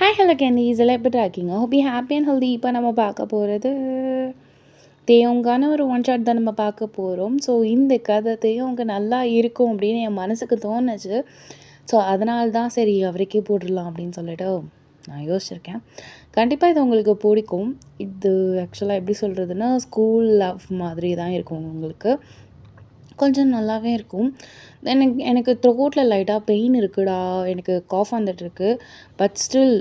Hi hello candies எல்லாம் எப்படி இருக்கீங்க? Hope happy and healthy. இப்போ நம்ம பார்க்க போகிறது தேவங்கான ஒரு ஒன் ஷாட் தான் நம்ம பார்க்க போகிறோம். ஸோ இந்த கதை தேவங்க நல்லா இருக்கும் அப்படின்னு என் மனசுக்கு தோணுச்சு. ஸோ அதனால தான் சரி அவருக்கே போட்டுடலாம் அப்படின்னு சொல்லிட்டு நான் யோசிச்சிருக்கேன். கண்டிப்பாக இது உங்களுக்கு பிடிக்கும். இது ஆக்சுவலாக எப்படி சொல்கிறதுனா ஸ்கூல் லவ் மாதிரி தான் இருக்கும் உங்களுக்கு. கொஞ்சம் நல்லாவே இருக்கும். எனக்கு த்ரோட்டில் லைட்டாக பெயின் இருக்குடா, எனக்கு காஃப் வந்துட்டுருக்கு. பட் ஸ்டில்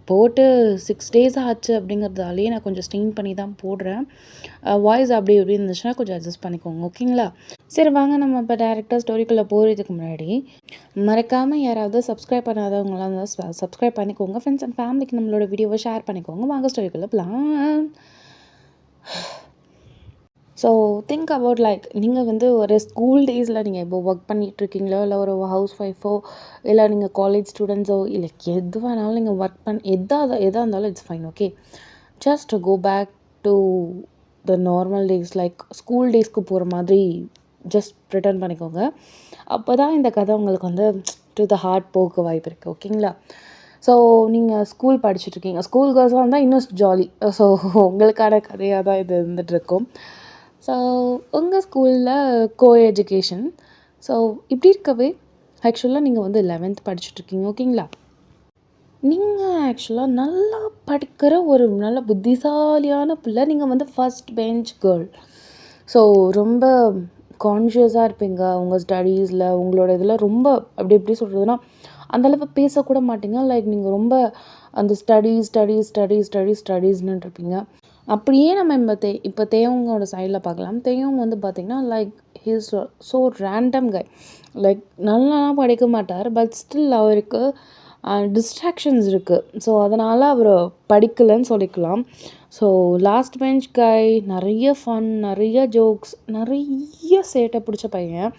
போட்டு 6 டேஸ் ஆச்சு அப்படிங்கிறதாலேயே நான் கொஞ்சம் ஸ்டெயின் பண்ணி தான் போடுறேன். வாய்ஸ் அப்படி இப்படி இருந்துச்சுன்னா கொஞ்சம் அட்ஜஸ்ட் பண்ணிக்கோங்க, ஓகேங்களா? சரி வாங்க நம்ம இப்போ டேரெக்டாக ஸ்டோரிக்குள்ளே போகிறதுக்கு முன்னாடி மறக்காமல் யாராவது சப்ஸ்கிரைப் பண்ணாதவங்களாம் இருந்தால் சப்ஸ்கிரைப் பண்ணிக்கோங்க. ஃப்ரெண்ட்ஸ் அண்ட் ஃபேமிலிக்கு நம்மளோட வீடியோவை ஷேர் பண்ணிக்கோங்க. வாங்க ஸ்டோரிக்குள்ளே போகலாம். ஸோ திங்க் அபவுட் லைக் நீங்கள் வந்து ஒரு ஸ்கூல் டேஸில் நீங்கள் இப்போ ஒர்க் பண்ணிகிட்ருக்கீங்களோ இல்லை ஒரு ஹவுஸ் ஒய்ஃபோ இல்லை நீங்கள் காலேஜ் ஸ்டூடெண்ட்ஸோ இல்லை எது வேணாலும் நீங்கள் ஒர்க் எதாக இருந்தாலும் it's fine, okay. Just go back to the normal days like school டேஸ்க்கு போகிற மாதிரி ஜஸ்ட் ரிட்டர்ன் பண்ணிக்கோங்க. அப்போ தான் இந்த கதை உங்களுக்கு வந்து டு த ஹார்ட் போக வாய்ப்பு இருக்குது, ஓகேங்களா? ஸோ நீங்கள் ஸ்கூல் படிச்சுட்ருக்கீங்க, ஸ்கூல் கேர்ள்ஸாக இருந்தால் இன்னும் ஜாலி. ஸோ உங்களுக்கான கதையாக தான் இது இருந்துகிட்ருக்கும். ஸோ உங்கள் ஸ்கூலில் எஜுகேஷன். ஸோ இப்படி இருக்கவே ஆக்சுவலாக நீங்கள் வந்து 11th படிச்சுட்ருக்கீங்க, ஓகேங்களா? நீங்கள் ஆக்சுவலாக நல்லா படிக்கிற ஒரு நல்ல புத்திசாலியான பிள்ளை. நீங்கள் வந்து ஃபஸ்ட் பெஞ்ச் கேர்ள். ஸோ ரொம்ப கான்ஷியஸாக இருப்பீங்க உங்கள் ஸ்டடீஸில், உங்களோட இதில் ரொம்ப அப்படி எப்படி சொல்கிறதுனா அந்தளவு பேசக்கூட மாட்டீங்க. லைக் நீங்கள் ரொம்ப அந்த ஸ்டடீஸ்ன்னு இருப்பீங்க. அப்படியே நம்ம இப்போ தேவங்கோட சைடில் பார்க்கலாம். தேவங்க வந்து பார்த்திங்கன்னா like he's so random guy. Like நல்லாலாம் படிக்க மாட்டார். பட் ஸ்டில் அவருக்கு டிஸ்ட்ராக்ஷன்ஸ் இருக்குது. ஸோ அதனால் அவர் படிக்கலைன்னு சொல்லிக்கலாம். ஸோ லாஸ்ட் பெஞ்ச் கை, நிறைய ஃபன், நிறைய ஜோக்ஸ், நிறைய சேட்டை பிடிச்ச பையன்.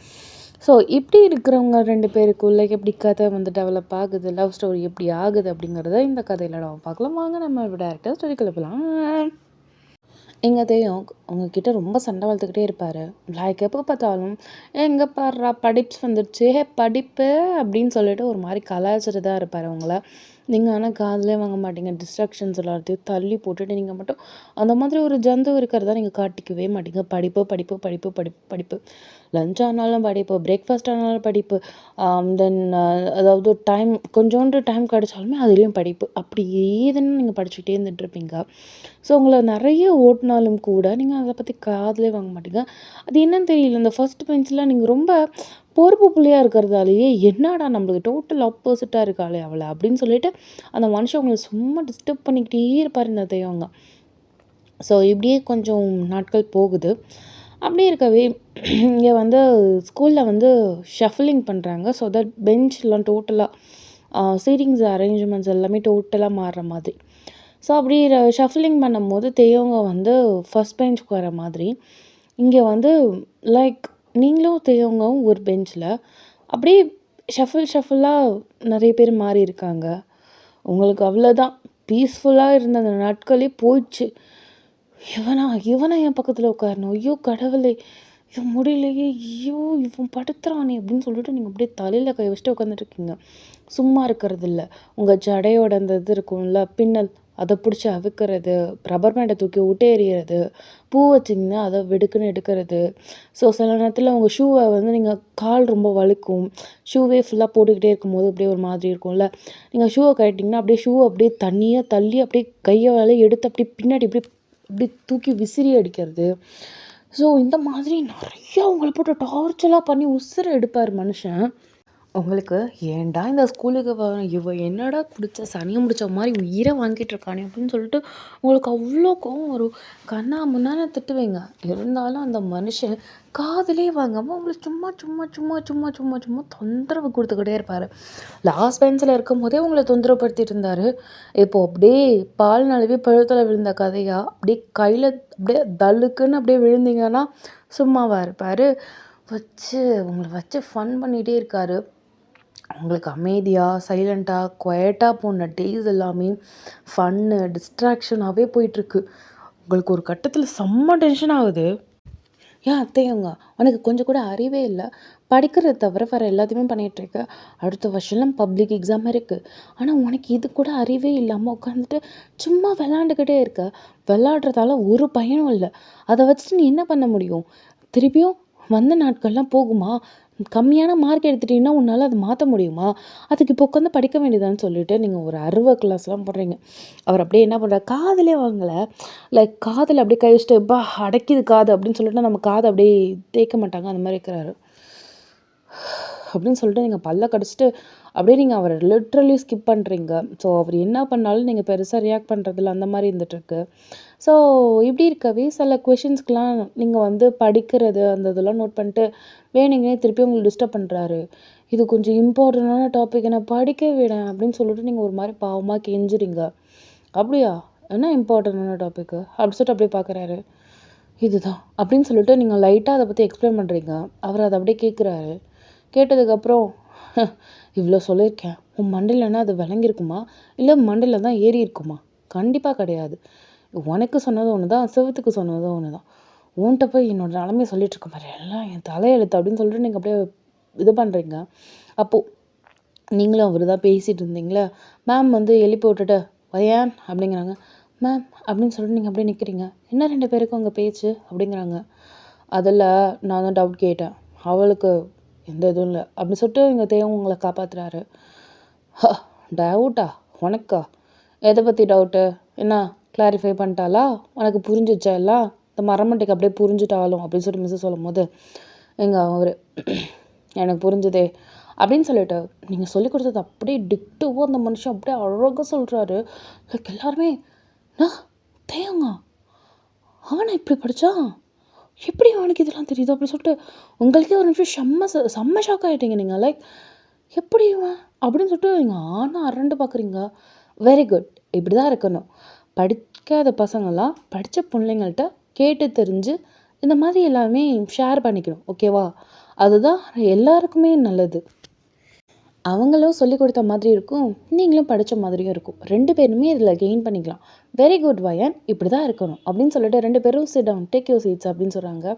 ஸோ இப்படி இருக்கிறவங்க 2 பேருக்குள்ளே எப்படி கதை வந்து டெவலப் ஆகுது, லவ் ஸ்டோரி எப்படி ஆகுது அப்படிங்கிறத இந்த கதையில் நம்ம பார்க்கலாம். வாங்க நம்ம டேரக்டாக ஸ்டோரிக்குள்ளே போகலாம். எங்கள் தேவம் உங்ககிட்ட ரொம்ப சண்டை வளர்த்துக்கிட்டே இருப்பார். லைக் எப்போ பார்த்தாலும் எங்கே பாடுறா படிப்ஸ் வந்துடுச்சு, படிப்பு அப்படின்னு சொல்லிட்டு ஒரு மாதிரி கலாய்ச்சிட்டு தான் இருப்பார் அவங்கள. நீங்கள் ஆனால் காதிலே வாங்க மாட்டீங்க. டிஸ்ட்ராக்ஷன்ஸ் எல்லாத்தையும் தள்ளி போட்டுட்டு நீங்கள் மட்டும் அந்த மாதிரி ஒரு ஜந்து இருக்கிறதா நீங்கள் காட்டிக்கவே மாட்டீங்க. படிப்பு படிப்பு படிப்பு படிப்பு படிப்பு, லஞ்ச் ஆனாலும் படிப்பு, பிரேக்ஃபாஸ்ட் ஆனாலும் படிப்பு, தென் அதாவது கொஞ்சோண்டு டைம் கிடச்சாலுமே அதுலேயும் படிப்பு. அப்படி ஏதுன்னு நீங்கள் படிச்சுக்கிட்டே இருந்துகிட்ருப்பீங்க. ஸோ உங்களை நிறைய ஓட்டினாலும் கூட நீங்கள் அதை பற்றி காதிலே வாங்க மாட்டீங்க. அது என்னன்னு தெரியல, இந்த ஃபஸ்ட் பெஞ்சில் நீங்கள் ரொம்ப பொறுப்பு பிள்ளையாக இருக்கிறதாலேயே என்னடா நம்மளுக்கு டோட்டல் ஆப்போசிட்டாக இருக்காளே அவளை அப்படின்னு சொல்லிட்டு அந்த மனுஷன் உங்களை சும்மா டிஸ்டர்ப் பண்ணிக்கிட்டே இருப்பார் இந்த தெய்வங்க. ஸோ இப்படியே கொஞ்சம் நாட்கள் போகுது. அப்படி இருக்கவே இங்கே வந்து ஸ்கூலில் வந்து ஷஃபிலிங் பண்ணுறாங்க. ஸோ தட் பெஞ்ச்லாம் டோட்டலாக சீட்டிங்ஸ் அரேஞ்ச்மெண்ட்ஸ் எல்லாமே டோட்டலாக மாறுற மாதிரி. ஸோ அப்படி ஷஃபிலிங் பண்ணும்போது தெய்வங்க வந்து ஃபஸ்ட் பெஞ்சுக்கு வர மாதிரி இங்கே வந்து லைக் நீங்களும் தெய்வங்கவும் ஒரு பெஞ்சில் அப்படியே ஷஃபிளாக நிறைய பேர் மாறி இருக்காங்க. உங்களுக்கு அவ்வளோதான், பீஸ்ஃபுல்லாக இருந்த அந்த நாட்களே போயிடுச்சு. இவனா என் பக்கத்தில் உட்காரணும், ஐயோ கடவுளே, இவன் முடியலையே, ஐயோ இவன் படுத்துறானே அப்படின்னு சொல்லிட்டு நீங்கள் அப்படியே தலையில் கை வச்சுட்டு உட்காந்துட்ருக்கீங்க. சும்மா இருக்கிறது இல்லை. உங்கள் ஜடையோட அந்த இது இருக்கும்ல பின்னல், அதை பிடிச்சி அவுக்கிறது, ரப்பர் பேண்டை தூக்கி விட்டு எறிகிறது, பூ வச்சிங்கன்னா அதை வெடுக்குன்னு எடுக்கிறது. ஸோ சில நேரத்தில் உங்கள் ஷூவை வந்து நீங்கள் கால் ரொம்ப வலிக்கும், ஷூவே ஃபுல்லாக போட்டுக்கிட்டே இருக்கும்போது அப்படியே ஒரு மாதிரி இருக்கும்ல, நீங்கள் ஷூவை கட்டிட்டிங்கன்னா அப்படியே ஷூவை அப்படியே தண்ணியாக தள்ளி அப்படியே கையை வேலையை எடுத்து அப்படியே பின்னாடி இப்படி தூக்கி விசிறி அடிக்கிறது. ஸோ இந்த மாதிரி நிறையா உங்களை போட்டு டார்ச்சராக பண்ணி உசுரை எடுப்பார் மனுஷன். உங்களுக்கு ஏன்டா இந்த ஸ்கூலுக்கு என்னடா பிடிச்ச சனியை முடிச்ச மாதிரி உயிரை வாங்கிட்டு இருக்கானே அப்படின்னு சொல்லிட்டு உங்களுக்கு அவ்வளோ கோவம் வரும். கண்ணா முன்னாடி திட்டுவீங்க. இருந்தாலும் அந்த மனுஷன் காதிலே வாங்காமல் உங்களுக்கு சும்மா சும்மா சும்மா சும்மா சும்மா சும்மா தொந்தரவு கொடுத்துக்கிட்டே இருப்பார். லாஸ்ட் பெஞ்சில் இருக்கும் போதே உங்களை தொந்தரவுப்படுத்திட்டு இருந்தார். இப்போது அப்படியே பால் நழுவி பழுத்தில் விழுந்த கதையாக அப்படியே கையில் அப்படியே தள்ளுக்குன்னு அப்படியே விழுந்தீங்கன்னா சும்மாவாக இருப்பார். உங்களை வச்சு ஃபன் பண்ணிகிட்டே இருக்கார். உங்களுக்கு அமைதியாக சைலண்ட்டாக குவைட்டாக போன டேஸ் எல்லாமே ஃபன்னு டிஸ்ட்ராக்ஷனாகவே போயிட்டுருக்கு. உங்களுக்கு ஒரு கட்டத்தில் செம்ம டென்ஷன் ஆகுது. ஏன் அத்தையங்க உனக்கு கொஞ்சம் கூட அறிவே இல்லை, படிக்கிறத தவிர வேறு எல்லாத்தையுமே பண்ணிகிட்ருக்க. அடுத்த வருஷம்லாம் பப்ளிக் எக்ஸாம் இருக்குது. ஆனால் உனக்கு இது கூட அறிவே இல்லாமல் உட்காந்துட்டு சும்மா விளாண்டுக்கிட்டே இருக்க. விளாட்றதால ஒரு பயனும் இல்லை. அதை வச்சுட்டு நீ என்ன பண்ண முடியும்? திருப்பியும் வந்த நாட்கள்லாம் போகுமா? கம்மியான மார்க் எடுத்துட்டீங்கன்னா உன்னால் அதை மாற்ற முடியுமா? அதுக்கு இப்போ உட்காந்து படிக்க வேண்டியதான்னு சொல்லிட்டு நீங்கள் ஒரு கிளாஸ்லாம் போடுறீங்க. அவர் அப்படியே என்ன பண்ணுறாரு, காதிலே வாங்கலை. லைக் காதில் அப்படியே கை வச்சுட்டு பா அடைக்கிது காது அப்படின்னு சொல்லிட்டு நம்ம காதை அப்படியே தேய்க்க மாட்டாங்க, அந்த மாதிரி இருக்கிறாரு. அப்படின்னு சொல்லிட்டு நீங்கள் பல்ல கடிச்சிட்டு அப்படியே நீங்கள் அவரை லிட்ரலி ஸ்கிப் பண்ணுறீங்க. ஸோ அவர் என்ன பண்ணாலும் நீங்கள் பெருசாக ரியாக்ட் பண்ணுறதில்ல, அந்த மாதிரி இருந்துகிட்ருக்கு. ஸோ இப்படி இருக்கவே சில கொஷின்ஸ்க்கெலாம் நீங்கள் வந்து படிக்கிறது அந்த இதெல்லாம் நோட் பண்ணிட்டு வேணுங்கன்னே திருப்பி உங்களுக்கு டிஸ்டர்ப் பண்ணுறாரு. இது கொஞ்சம் இம்பார்ட்டண்டான டாபிக், என்னை படிக்க விடேன் அப்படின்னு சொல்லிட்டு நீங்கள் ஒரு மாதிரி பாவமாக கெஞ்சுறீங்க. அப்படியா, என்ன இம்பார்ட்டண்டான டாப்பிக்கு அப்படி சொல்லிட்டு அப்படியே பார்க்குறாரு. இதுதான் அப்படின்னு சொல்லிட்டு நீங்கள் லைட்டாக அதை பற்றி எக்ஸ்பிளைன் பண்ணுறீங்க. அவர் அதை அப்படியே கேட்குறாரு. கேட்டதுக்கப்புறம் இவ்வளோ சொல்லியிருக்கேன், உன் மண்டையிலன்னா அது விளங்கியிருக்குமா, இல்லை மண்டையில் தான் ஏறி இருக்குமா? கண்டிப்பாக கிடையாது. உனக்கு சொன்னது ஒன்று தான், செவத்துக்கு சொன்னதும் ஒன்று தான். உன்கிட்ட போய் என்னோடய நிலமையை சொல்லிகிட்ருக்க மாதிரி எல்லாம் என் தலையெழுத்து அப்படின்னு சொல்லிட்டு நீங்கள் அப்படியே இது பண்ணுறீங்க. அப்போது நீங்களும் அவர் தான் பேசிகிட்டு இருந்தீங்களே, மேம் வந்து எழுப்பி விட்டுட்டு வயன் அப்படிங்கிறாங்க. மேம் அப்படின்னு சொல்லிட்டு நீங்கள் அப்படியே நிற்கிறீங்க. என்ன 2 பேருக்கும் அங்கே பேச்சு அப்படிங்கிறாங்க. அதில் நான் தான் டவுட் கேட்டேன், அவளுக்கு எந்த இதுவும் இல்லை அப்படின்னு சொல்லிட்டு எங்கள் தேவன் உங்களை காப்பாற்றுறாரு. டவுட்டா உனக்கா? எதை பற்றி டவுட்டு? என்ன கிளாரிஃபை பண்ணிட்டாலா? உனக்கு புரிஞ்சிச்சா எல்லாம்? இந்த மரமண்டைக்கு அப்படியே புரிஞ்சுட்டாலும் அப்படின்னு சொல்லிட்டு மிஸ்ஸு சொல்லும் போது அவர் எனக்கு புரிஞ்சுதே அப்படின்னு சொல்லிட்டு நீங்கள் சொல்லிக் கொடுத்தது அப்படியே டிக்டோவோ அந்த மனுஷன் அப்படியே அழகாக சொல்கிறாரு. லைக் எல்லாருமே தேங்க அவனை இப்படி படித்தான், எப்படி அவனுக்கு இதெல்லாம் தெரியுது அப்படின்னு சொல்லிட்டு உங்களுக்கே ஒரு நிமிஷம் செம்ம ஷாக் ஆகிட்டீங்க நீங்கள். லைக் எப்படி அப்படின்னு சொல்லிட்டு நீங்கள் ஆனால் அரண்டு பார்க்குறீங்க. வெரி குட், இப்படி தான் இருக்கணும். படிக்காத பசங்கள்லாம் படித்த பிள்ளைங்கள்ட்ட கேட்டு தெரிஞ்சு இந்த மாதிரி எல்லாமே ஷேர் பண்ணிக்கணும், ஓகேவா? அதுதான் எல்லாருக்குமே நல்லது. அவங்களும் சொல்லிக் கொடுத்த மாதிரி இருக்கும், நீங்களும் படித்த மாதிரியும் இருக்கும். 2 பேருமே இதில் கெயின் பண்ணிக்கலாம். வெரி குட் வயன், இப்படி தான் இருக்கணும் அப்படின்னு சொல்லிட்டு 2 பேரும் sit down, take your seats அப்படின்னு சொல்கிறாங்க.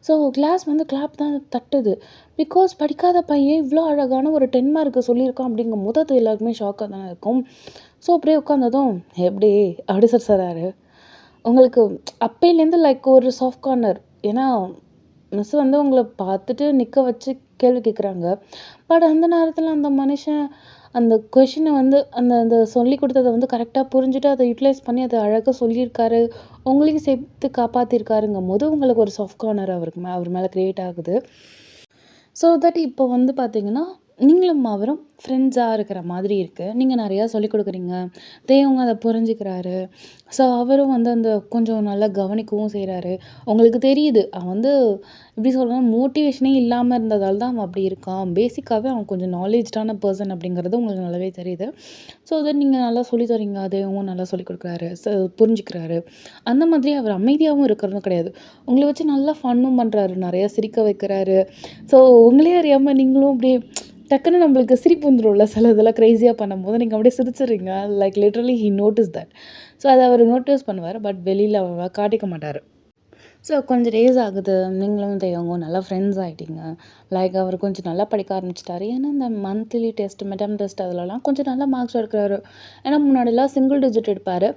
ஸோ கிளாஸ் வந்து கிளாப் தான் தட்டுது. பிகாஸ் படிக்காத பையன் இவ்வளோ அழகான ஒரு 10 மார்க்கு சொல்லியிருக்கான் அப்படிங்கும் போது அது எல்லாருக்குமே ஷாக்காக தானே இருக்கும். ஸோ அப்படியே உட்காந்ததும் எப்படி அப்படி சொல்கிறாரு. உங்களுக்கு அப்பையிலேருந்து லைக் ஒரு சாஃப்ட் கார்னர். ஏன்னா மிஸ் வந்து உங்களை பார்த்துட்டு நிற்க வச்சு கேள்வி கேட்குறாங்க. பட் அந்த நேரத்தில் அந்த மனுஷன் அந்த கொஷினை வந்து அந்த அந்த சொல்லி கொடுத்ததை வந்து கரெக்டாக புரிஞ்சுட்டு அதை யூட்டிலைஸ் பண்ணி அதை அழகாக சொல்லியிருக்காரு, உங்களையும் சேர்த்து காப்பாற்றிருக்காருங்கும் போது உங்களுக்கு ஒரு சாஃப்ட் கார்னர் அவர் மேலே க்ரியேட் ஆகுது. ஸோ தட் இப்போ வந்து பார்த்தீங்கன்னா நீங்களும் அவரும் ஃப்ரெண்ட்ஸாக இருக்கிற மாதிரி இருக்குது. நீங்கள் நிறையா சொல்லிக் கொடுக்குறீங்க, தேவங்க அதை புரிஞ்சுக்கிறாரு. ஸோ அவரும் வந்து அந்த கொஞ்சம் நல்லா கவனிக்கவும் செய்கிறாரு. உங்களுக்கு தெரியுது அவன் வந்து எப்படி சொல்லணும்னா மோட்டிவேஷனே இல்லாமல் இருந்ததால் தான் அவன் அப்படி இருக்கான். பேசிக்காகவே அவன் கொஞ்சம் நாலேஜ்டான பர்சன் அப்படிங்கிறது உங்களுக்கு நல்லாவே தெரியுது. ஸோ அதை நீங்கள் நல்லா சொல்லி தரீங்க, தேவவும் நல்லா சொல்லிக் கொடுக்குறாரு, புரிஞ்சுக்கிறாரு. அந்த மாதிரி அவர் அமைதியாகவும் இருக்கிறதும் கிடையாது. உங்களை வச்சு நல்லா ஃபன்னும் பண்ணுறாரு, நிறையா சிரிக்க வைக்கிறாரு. ஸோ உங்களே அறியாமல் நீங்களும் அப்படியே டக்குன்னு நம்மளுக்கு சிரிப்பு வந்துடும்ல, சில இதெல்லாம் க்ரேஸியாக பண்ணும்போது நீங்கள் அப்படியே சிரிச்சிடுறீங்க. Like literally he notice that. So அதை அவர் நோட்டீஸ் பண்ணுவார், பட் வெளியில் காட்டிக்க மாட்டார். ஸோ கொஞ்சம் டேஸ் ஆகுது, நீங்களும் தேவவும் நல்லா ஃப்ரெண்ட்ஸ் ஆகிட்டீங்க. லைக் அவர் கொஞ்சம் நல்லா படிக்க ஆரம்பிச்சிட்டாரு. ஏன்னா இந்த மந்த்லி டெஸ்ட், மிட்டம் டெஸ்ட் அதிலலாம் கொஞ்சம் நல்லா மார்க்ஸ் எடுக்கிறாரு. ஏன்னா முன்னாடிலாம் சிங்கிள் டிஜிட் எடுப்பார்.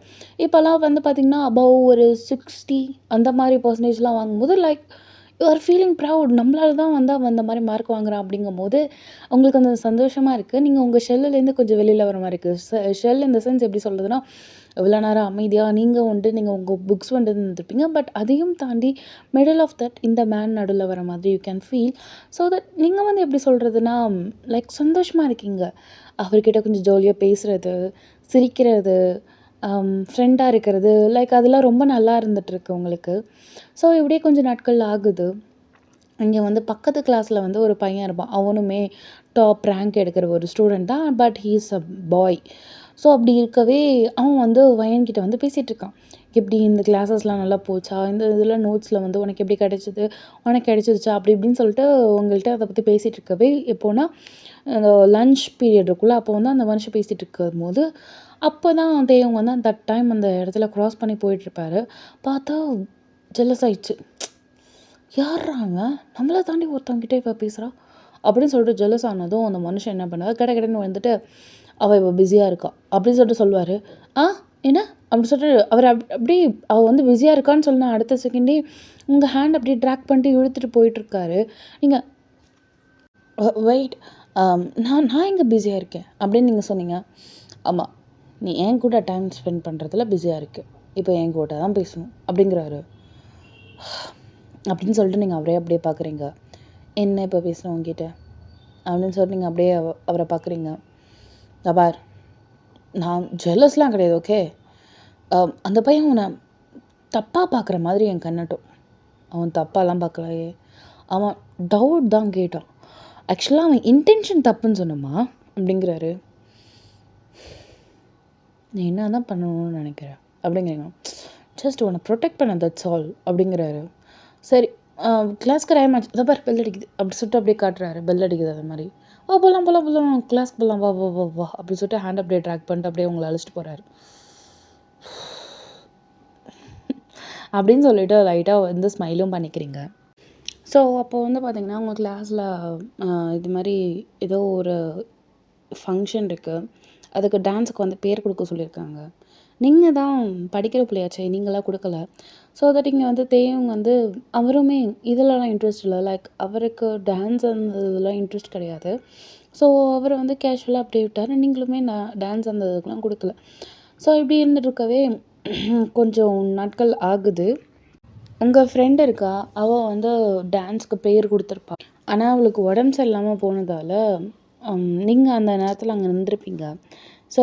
இப்போல்லாம் வந்து பார்த்திங்கன்னா அபவ் ஒரு 60 அந்த மாதிரி பர்சன்டேஜ்லாம் வாங்கும்போது like you are feeling proud. நம்மளால தான் வந்து அவன் அந்த மாதிரி மார்க் வாங்குறான் அப்படிங்கும்போது உங்களுக்கு கொஞ்சம் சந்தோஷமாக இருக்குது. நீங்கள் உங்கள் ஷெல்லுலேருந்து கொஞ்சம் வெளியில் வர மாதிரி இருக்குது. ஷெல் இந்த சென்ஸ் எப்படி சொல்கிறதுனா, இவ்வளோ நேரம் அமைதியாக நீங்கள் நீங்கள் உங்கள் புக்ஸ் இருந்திருப்பீங்க. பட் அதையும் தாண்டி மிடில் ஆஃப் தட் இந்த மேன் நடுவில் வர மாதிரி you can feel. So that நீங்கள் வந்து எப்படி சொல்கிறதுனா லைக் சந்தோஷமாக இருக்கீங்க. அவர்கிட்ட கொஞ்சம் ஜாலியாக பேசுகிறது, சிரிக்கிறது, ஃப்ரெண்டாக இருக்கிறது, லைக் அதெல்லாம் ரொம்ப நல்லா இருந்துகிட்ருக்கு உங்களுக்கு. ஸோ இப்படியே கொஞ்சம் நாட்கள் ஆகுது. இங்கே வந்து பக்கத்து கிளாஸில் வந்து ஒரு பையன் இருப்பான். அவனுமே டாப் ரேங்க் எடுக்கிற ஒரு ஸ்டூடெண்ட் தான். But he is a bye. So அப்படி இருக்கவே அவன் வந்து வயன்கிட்ட வந்து பேசிகிட்ருக்கான். எப்படி இந்த கிளாஸஸ்லாம் நல்லா போச்சா, இந்த இதில் நோட்ஸில் வந்து உனக்கு எப்படி கிடைச்சிது, உனக்கு கிடைச்சிருச்சா அப்படி இப்படின்னு சொல்லிட்டு உங்கள்கிட்ட அதை பற்றி பேசிகிட்டு இருக்கவே எப்போனா அந்த லன்ச் பீரியட் இருக்குல்ல, அப்போ வந்து அந்த மனுஷன் பேசிகிட்டு இருக்கும்போது அப்போ தான் தேவங்க வந்து அந்த டைம் அந்த இடத்துல க்ராஸ் பண்ணி போயிட்டுருப்பாரு. பார்த்தா ஜெலஸ் ஆயிடுச்சு. யார்ரா அவன், நம்மளை தாண்டி ஒருத்தவங்கிட்ட இப்போ பேசுகிறா, அப்படின்னு சொல்லிட்டு ஜெலஸ் ஆனதும் அந்த மனுஷன் என்ன பண்ணார், கடன்னு வந்துட்டு அவள் இப்போ பிஸியாக இருக்கா அப்படின்னு சொல்லிட்டு சொல்லுவார். ஆ என்ன அப்படின்னு சொல்லிட்டு அவர் அப்படியே அவள் வந்து பிஸியாக இருக்கான்னு சொன்ன அடுத்த செகண்டே உங்கள் ஹேண்ட் அப்படியே ட்ராக் பண்ணிட்டு இழுத்துட்டு போயிட்டுருக்காரு. நீங்கள் வெயிட், நான் நான் எங்கே பிஸியாக இருக்கேன் அப்படின்னு நீங்கள் சொன்னீங்க. ஆமாம், நீ என் கூட டைம் ஸ்பெண்ட் பண்ணுறதுல பிஸியாக இருக்கு, இப்போ என் கூட தான் பேசணும் அப்படிங்கிறாரு. அப்படின்னு சொல்லிட்டு நீங்கள் அவரே அப்படியே பார்க்குறீங்க. என்ன இப்போ பேசணும் உங்ககிட்ட அப்படின்னு சொல்லிட்டு நீங்கள் அப்படியே அவரை பார்க்குறீங்க. பார், நான் ஜெலஸ்லாம் கிடையாது, ஓகே. அந்த பையன் அவனை தப்பாக பார்க்குற மாதிரி என் கண்ணட்டும். அவன் தப்பாலாம் பார்க்கலையே, அவன் டவுட் தான் கேட்டான். ஆக்சுவலாக அவன் இன்டென்ஷன் தப்புன்னு சொன்னம்மா அப்படிங்கிறாரு. நீ என்ன தான் பண்ணணும்னு நினைக்கிறேன் அப்படிங்கிறீங்க. ஜஸ்ட் உன்னை ப்ரொடெக்ட் பண்ண, தட்ஸ் ஆல் அப்படிங்கிறாரு. சரி, கிளாஸ்க்கு டைம் ஆச்சு, அதை பார் பெல் அடிக்குது அப்படி சொல்லிட்டு அப்படியே காட்டுறாரு. பெல் அடிக்குது அது மாதிரி. ஓ போகலாம் கிளாஸ்க்கு போகலாம், வா வா வா வா அப்படி சொல்லிட்டு ஹேண்ட் அப்படியே ட்ராக் பண்ணிட்டு அப்படியே உங்களை அழைச்சிட்டு போகிறாரு. அப்படின்னு சொல்லிட்டு லைட்டாக வந்து ஸ்மைலும் பண்ணிக்கிறீங்க. ஸோ அப்போ வந்து பார்த்திங்கன்னா உங்கள் கிளாஸில் இது மாதிரி ஏதோ ஒரு ஃபங்க்ஷன் இருக்குது, அதுக்கு டான்ஸுக்கு வந்து பேர் கொடுக்க சொல்லியிருக்காங்க. நீங்கள் தான் படிக்கிற பிள்ளையாச்சே, நீங்களாம் கொடுக்கல. ஸோ தட் இங்கே வந்து தேவங்க வந்து அவருமே இதிலலாம் இன்ட்ரெஸ்ட் இல்லை, லைக் அவருக்கு டான்ஸ் அந்த இதெல்லாம் இன்ட்ரெஸ்ட் கிடையாது. ஸோ அவர் வந்து கேஷுவலாக அப்படியே விட்டார். நீங்களுமே நான் டான்ஸ் அந்த இதுக்கெலாம் கொடுக்கல. ஸோ இப்படி இருந்துகிட்ருக்கவே கொஞ்சம் நாட்கள் ஆகுது. உங்கள் ஃப்ரெண்ட் இருக்கா, அவள் வந்து டான்ஸ்க்கு பேர் கொடுத்துருப்பா. ஆனால் அவளுக்கு உடம்பு சரியில்லாமல் போனதால் நீங்கள் அந்த நேரத்தில் அங்கே நின்றுருப்பீங்க. ஸோ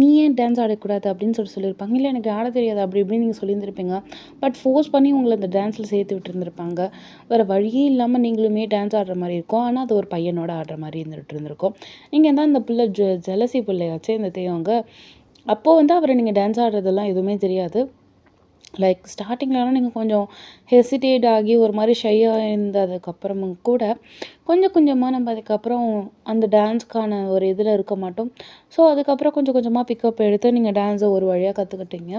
நீ ஏன் டான்ஸ் ஆடக்கூடாது அப்படின்னு சொல்லியிருப்பாங்க. இல்லை எனக்கு ஆட தெரியாது அப்படி இப்படின்னு நீங்கள் சொல்லியிருந்துருப்பீங்க. பட் ஃபோர்ஸ் பண்ணி உங்களை அந்த டான்ஸில் சேர்த்து விட்டுருந்துருப்பாங்க. வேறு வழியே இல்லாமல் நீங்களுமே டான்ஸ் ஆடுற மாதிரி இருக்கும். ஆனால் அது ஒரு பையனோட ஆடுற மாதிரி இருந்திருக்கும். நீங்கள் தான் இந்த பிள்ளை ஜெலசி பிள்ளையாச்சே இந்த தேவங்க. அப்போது வந்து அவரை நீங்கள் டான்ஸ் ஆடுறதெல்லாம் எதுவுமே தெரியாது. லைக் ஸ்டார்டிங்லலாம் நீங்கள் கொஞ்சம் ஹெசிடேட் ஆகி ஒரு மாதிரி ஷையாக இருந்ததுக்கப்புறமும் கூட கொஞ்சம் கொஞ்சமாக நம்ம அதுக்கப்புறம் அந்த டான்ஸ்க்கான ஒரு இதில் இருக்க மாட்டோம். ஸோ அதுக்கப்புறம் கொஞ்சம் கொஞ்சமாக பிக்கப் எடுத்து நீங்கள் டான்ஸை ஒரு வழியாக கற்றுக்கிட்டீங்க.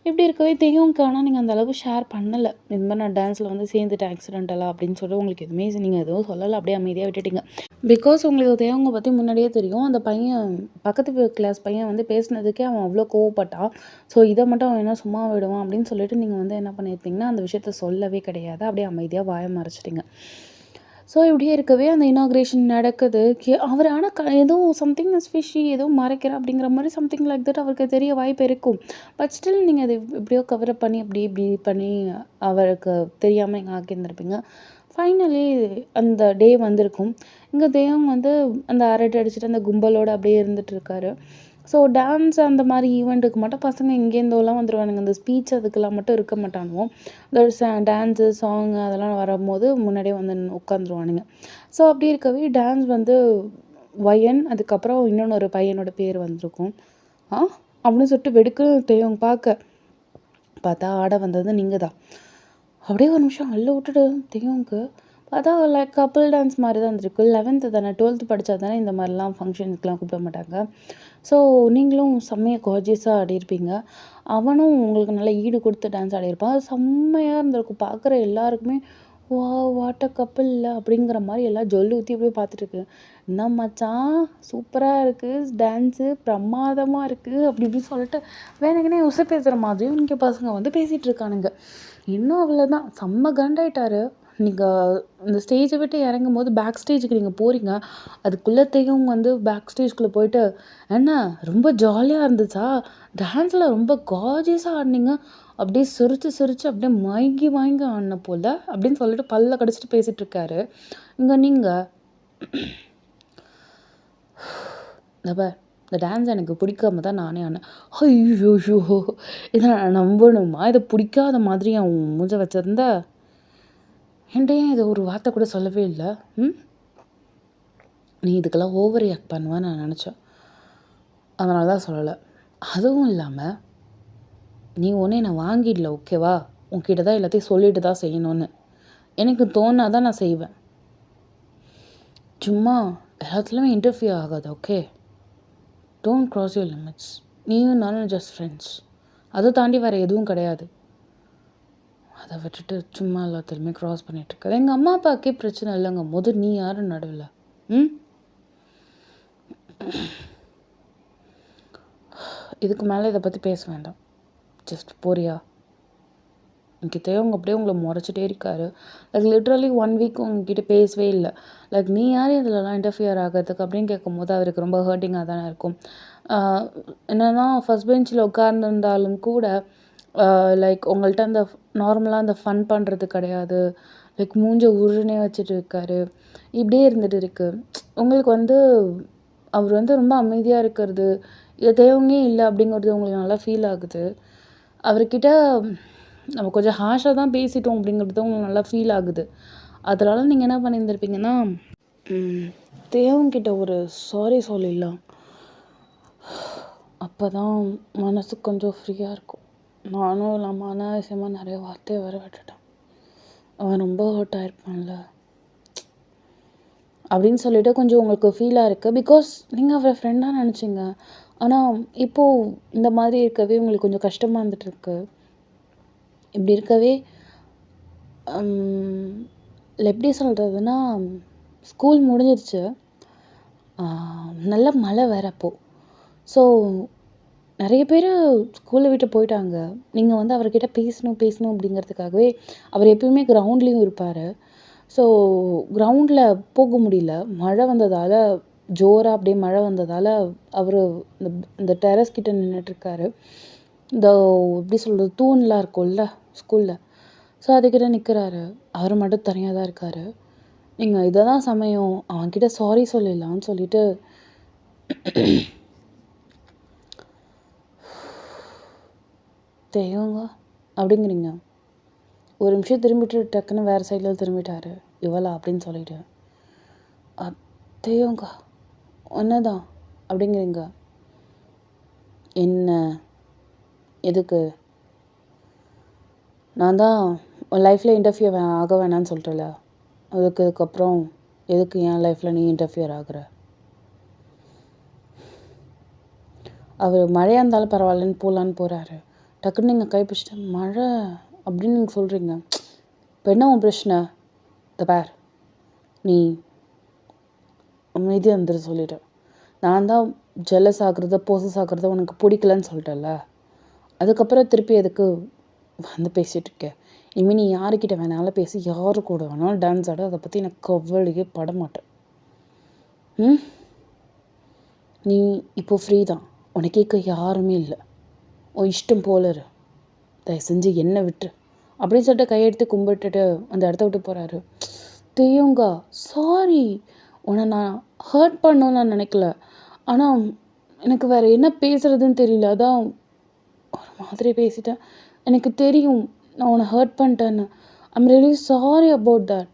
இப்படி இருக்கவே தெரியும். ஆனால் நீங்கள் அந்த அளவுக்கு ஷேர் பண்ணலை, இந்த மாதிரி நான் டான்ஸில் வந்து சேர்ந்துட்டேன் ஆக்சிடென்டலாக அப்படின்னு சொல்லி உங்களுக்கு எதுவுமே நீங்கள் எதுவும் சொல்லலை, அப்படியே அமைதியாக விட்டுட்டீங்க. பிகாஸ் உங்களுக்கு தேவங்க பற்றி முன்னாடியே தெரியும். அந்த பையன் பக்கத்து கிளாஸ் பையன் வந்து பேசினதுக்கே அவன் அவ்வளோ கோவப்பட்டான். ஸோ இதை மட்டும் அவன் என்ன சும்மா விடுவான் அப்படின்னு சொல்லிட்டு நீங்கள் வந்து என்ன பண்ணியிருப்பீங்கன்னா அந்த விஷயத்த சொல்லவே கிடையாது, அப்படியே அமைதியாக வாயை மறைச்சிட்டிங்க. ஸோ இப்படியே இருக்கவே அந்த இனாக்ரேஷன் நடக்குது. அவர் ஆனால் ஏதோ சம்திங் ஃபிஷி ஏதோ மறைக்கிறேன் அப்படிங்கிற மாதிரி சம்திங் லைக் தட் அவருக்கு தெரிய வாய்ப்பு இருக்கும். பட் ஸ்டில் நீங்கள் அதை எப்படியோ கவரப் பண்ணி அப்படி இப்படி பண்ணி அவருக்கு தெரியாமல் நீங்கள் ஆக்கியிருந்திருப்பீங்க. ஃபைனலி அந்த டே வந்திருக்கும். இங்கே தெய்வம் வந்து அந்த அரட்டை அடிச்சுட்டு அந்த கும்பலோடு அப்படியே இருந்துகிட்ருக்காரு. ஸோ டான்ஸ் அந்த மாதிரி ஈவெண்ட்டுக்கு மட்டும் பசங்க இங்கேருந்தோலாம் வந்துடுவானுங்க. அந்த ஸ்பீச் அதுக்கெல்லாம் மட்டும் இருக்க மாட்டானுவோம். டான்ஸு சாங்கு அதெல்லாம் வரும்போது முன்னாடியே வந்து உட்காந்துருவானுங்க. ஸோ அப்படி இருக்கவே டான்ஸ் வந்து வயன், அதுக்கப்புறம் இன்னொன்று பையனோட பேர் வந்திருக்கும். அப்படின்னு சொல்லிட்டு வெடுக்குன்னு தெய்வம் பார்த்தா ஆட வந்தது நீங்கள் தான். அப்படியே ஒரு நிமிஷம் அள்ள விட்டுட்டு தெய்வம்க்கு பார்த்தா லைக் கப்புள் டான்ஸ் மாதிரி தான் இருந்திருக்கு. 11th தானே, 12th படித்தா தானே இந்த மாதிரிலாம் ஃபங்க்ஷனுக்குலாம் கூப்பிட மாட்டாங்க. ஸோ நீங்களும் செம்மையாக கார்ஜியஸாக ஆடியிருப்பீங்க. அவனும் உங்களுக்கு நல்லா ஈடு கொடுத்து டான்ஸ் ஆடியிருப்பான். அது செம்மையாக இருந்திருக்கும். பார்க்குற எல்லாருக்குமே வா வாட் அ கப்புள் அப்படிங்கிற மாதிரி எல்லாம் ஜொல்லு ஊற்றி அப்படியே பார்த்துட்டுருக்கு. என்ன மச்சான் சூப்பராக இருக்குது, டான்ஸு பிரமாதமாக இருக்குது அப்படி இப்படின்னு சொல்லிட்டு வேணுங்கன்னே பேசுகிற மாதிரியும் இங்கே பசங்க வந்து பேசிகிட்டு இருக்கானுங்க. இன்னும் அவ்வளோதான், செம்ம கண்டாயிட்டாரு. நீங்கள் இந்த ஸ்டேஜை விட்டு இறங்கும்போது பேக் ஸ்டேஜுக்கு நீங்கள் போகிறீங்க. அதுக்குள்ளத்தையும் வந்து பேக் ஸ்டேஜ்குள்ளே போயிட்டு என்ன ரொம்ப ஜாலியாக இருந்துச்சா, டான்ஸில் ரொம்ப கார்ஜியஸாக ஆடினீங்க, அப்படியே சிரித்து அப்படியே மயங்கி ஆடின போல் அப்படின்னு சொல்லிட்டு பல்ல கடிச்சிட்டு பேசிகிட்ருக்காரு. இங்கே நீங்கள் இந்த டான்ஸ் எனக்கு பிடிக்காம தான் நானே ஆனேன். ஐயோ இதை நான் நம்பணுமா, இதை பிடிக்காத மாதிரி அவன் மூஞ்ச வச்சிருந்தா என்கிட்ட ஏன் இதை ஒரு வார்த்தை கூட சொல்லவே இல்லை? நீ இதுக்கெல்லாம் ஓவர் ரியாக்ட் பண்ணுவேன்னு நான் நினச்சேன், அதனால தான் சொல்லலை. அதுவும் இல்லாமல் நீ ஒன்றே நான் வாங்கிடல, ஓகேவா? உன்கிட்ட தான் எல்லாத்தையும் சொல்லிட்டு தான் செய்யணும்னு எனக்கு தோணாதான் நான் செய்வேன். சும்மா எல்லாத்துலேயுமே இன்டர்ஃபியர் ஆகாது, okay? Don't cross your limits. நீயும் நானும் ஜஸ்ட் ஃப்ரெண்ட்ஸ், அதை தாண்டி வேறு எதுவும் கிடையாது. அதை விட்டுட்டு சும்மா எல்லாத்துலேயுமே க்ராஸ் பண்ணிகிட்ருக்காது. எங்கள் அம்மா அப்பாவுக்கே பிரச்சனை இல்லைங்க போது நீ யாரும் நடுவில் ம் இதுக்கு மேலே இதை பற்றி பேச வேண்டாம். ஜஸ்ட் போறியா? எனக்கு தேவங்க அப்படியே உங்களை முறைச்சிட்டே இருக்காரு. லைக் லிட்ரலி 1 வீக் உங்ககிட்ட பேசவே இல்லை. லைக் நீ யார் இதிலலாம் இன்டர்ஃபியர் ஆகிறதுக்கு அப்படின்னு கேட்கும்போது அவருக்கு ரொம்ப ஹர்ட்டிங்காக தானே இருக்கும். என்னன்னா ஃபஸ்ட் பெஞ்சில் உட்கார்ந்துருந்தாலும் கூட லைக் உங்கள்கிட்ட அந்த நார்மலாக அந்த ஃபன் பண்ணுறது கிடையாது. லைக் மூஞ்ச உருனே வச்சுட்டு இருக்காரு. இப்படியே இருந்துட்டு இருக்கு. உங்களுக்கு வந்து அவர் வந்து ரொம்ப அமைதியாக இருக்கிறது, இது தேவங்கே இல்லை அப்படிங்கிறது உங்களுக்கு நல்லா ஃபீல் ஆகுது. அவர்கிட்ட நம்ம கொஞ்சம் ஹார்ஷாக தான் பேசிட்டோம் அப்படிங்கிறது உங்களுக்கு நல்லா ஃபீல் ஆகுது. அதனால் நீங்கள் என்ன பண்ணியிருந்திருப்பீங்கன்னா, தேவங்கிட்ட ஒரு சாரி சொல்லிடலாம். அப்போ தான் மனசு கொஞ்சம் ஃப்ரீயாக இருக்கும். நானும் இல்லாமல் அனாவசியமாக நிறைய வார்த்தையை வர விட்டுட்டேன். அவன் ரொம்ப ஹர்ட் ஆகிருப்பான்ல அப்படின்னு சொல்லிட்டு கொஞ்சம் உங்களுக்கு ஃபீலாக இருக்குது. பிகாஸ் நீங்கள் அவரை ஃப்ரெண்டாக நினச்சிங்க. ஆனால் இப்போது இந்த மாதிரி இருக்கவே உங்களுக்கு கொஞ்சம் கஷ்டமாக இருந்துகிட்ருக்கு. இப்படி இருக்கவே எப்படி சொல்கிறதுனா, ஸ்கூல் முடிஞ்சிருச்சு, நல்ல மழை வேறு அப்போது. ஸோ நிறைய பேர் ஸ்கூலை விட்டு போயிட்டாங்க. நீங்கள் வந்து அவர்கிட்ட பேசணும் அப்படிங்கிறதுக்காகவே அவர் எப்பயுமே கிரவுண்ட்லேயும் இருப்பார். ஸோ கிரவுண்டில் போக முடியல. மழை வந்ததால், ஜோராக அப்படியே மழை வந்ததால் அவர் இந்த டெரஸ் கிட்ட நின்றுட்டுருக்காரு. இந்த எப்படி சொல்கிறது, தூண்லாம் இருக்கும்ல ஸ்கூலில், ஸோ அதுக்கிட்ட நிற்கிறாரு. அவர் மட்டும் தனியாக தான் இருக்கார். நீங்கள் இதை தான் சமயம் அவன்கிட்ட சாரி சொல்லிடலான்னு சொல்லிட்டு தேவங்க அப்படிங்கிறீங்க. ஒரு நிமிஷம் திரும்பிட்டு டக்குன்னு வேறு சைடில் திரும்பிட்டாரு. இவளா அப்படின்னு சொல்லிட்டு தேவங்க என்னதான் அப்படிங்கிறீங்க. என்ன எதுக்கு? நான் தான் லைஃப்பில் இன்டர்ஃபியர் ஆக வேணான்னு சொல்லிட்டேல, அதுக்கப்புறம் எதுக்கு என் லைஃப்பில் நீ இன்டர்ஃபியர் ஆகுற? அவர் மழையாக இருந்தாலும் பரவாயில்லன்னு போகலான்னு போகிறாரு. டக்குன்னு நீங்கள் கைப்பிடிச்சிட்டு மழை அப்படின்னு நீங்கள் சொல்கிறீங்க. இப்போ என்ன உன் பிரச்சனை? இந்த பார், நீ அமைதியாக வந்துரு சொல்லிட்டேன். நான் தான் ஜெலஸ் ஆகுறத போசஸ் ஆகுறத உனக்கு பிடிக்கலன்னு சொல்லிட்டேன்ல, அதுக்கப்புறம் திருப்பி எதுக்கு வந்து பேசிகிட்டு இருக்கேன்? இனிமேல் நீ யாருக்கிட்ட வேணாலும் பேசி, யாரு கூட வேணாலும் டான்ஸ் ஆட, அதை பற்றி எனக்கு கவலையே பட மாட்டேன். நீ இப்போ ஃப்ரீ தான், உனக்கு கேட்க யாருமே இல்லை, உன் இஷ்டம் போல இரு, தயவு செஞ்சு என்ன விட்டு அப்படின்னு சொல்லிட்டு கையெடுத்து கும்பிட்டுட்டு அந்த இடத்த விட்டு போகிறாரு. தேவங்கா சாரி, உன்னை நான் ஹர்ட் பண்ணணும்னு நான் நினைக்கல, ஆனால் எனக்கு வேறு என்ன பேசுகிறதுன்னு தெரியல, அதான் ஒரு மாதிரி பேசிட்டேன். எனக்கு தெரியும் நான் உன்னை ஹர்ட் பண்ணிட்டேன்னு. I'm really sorry about that.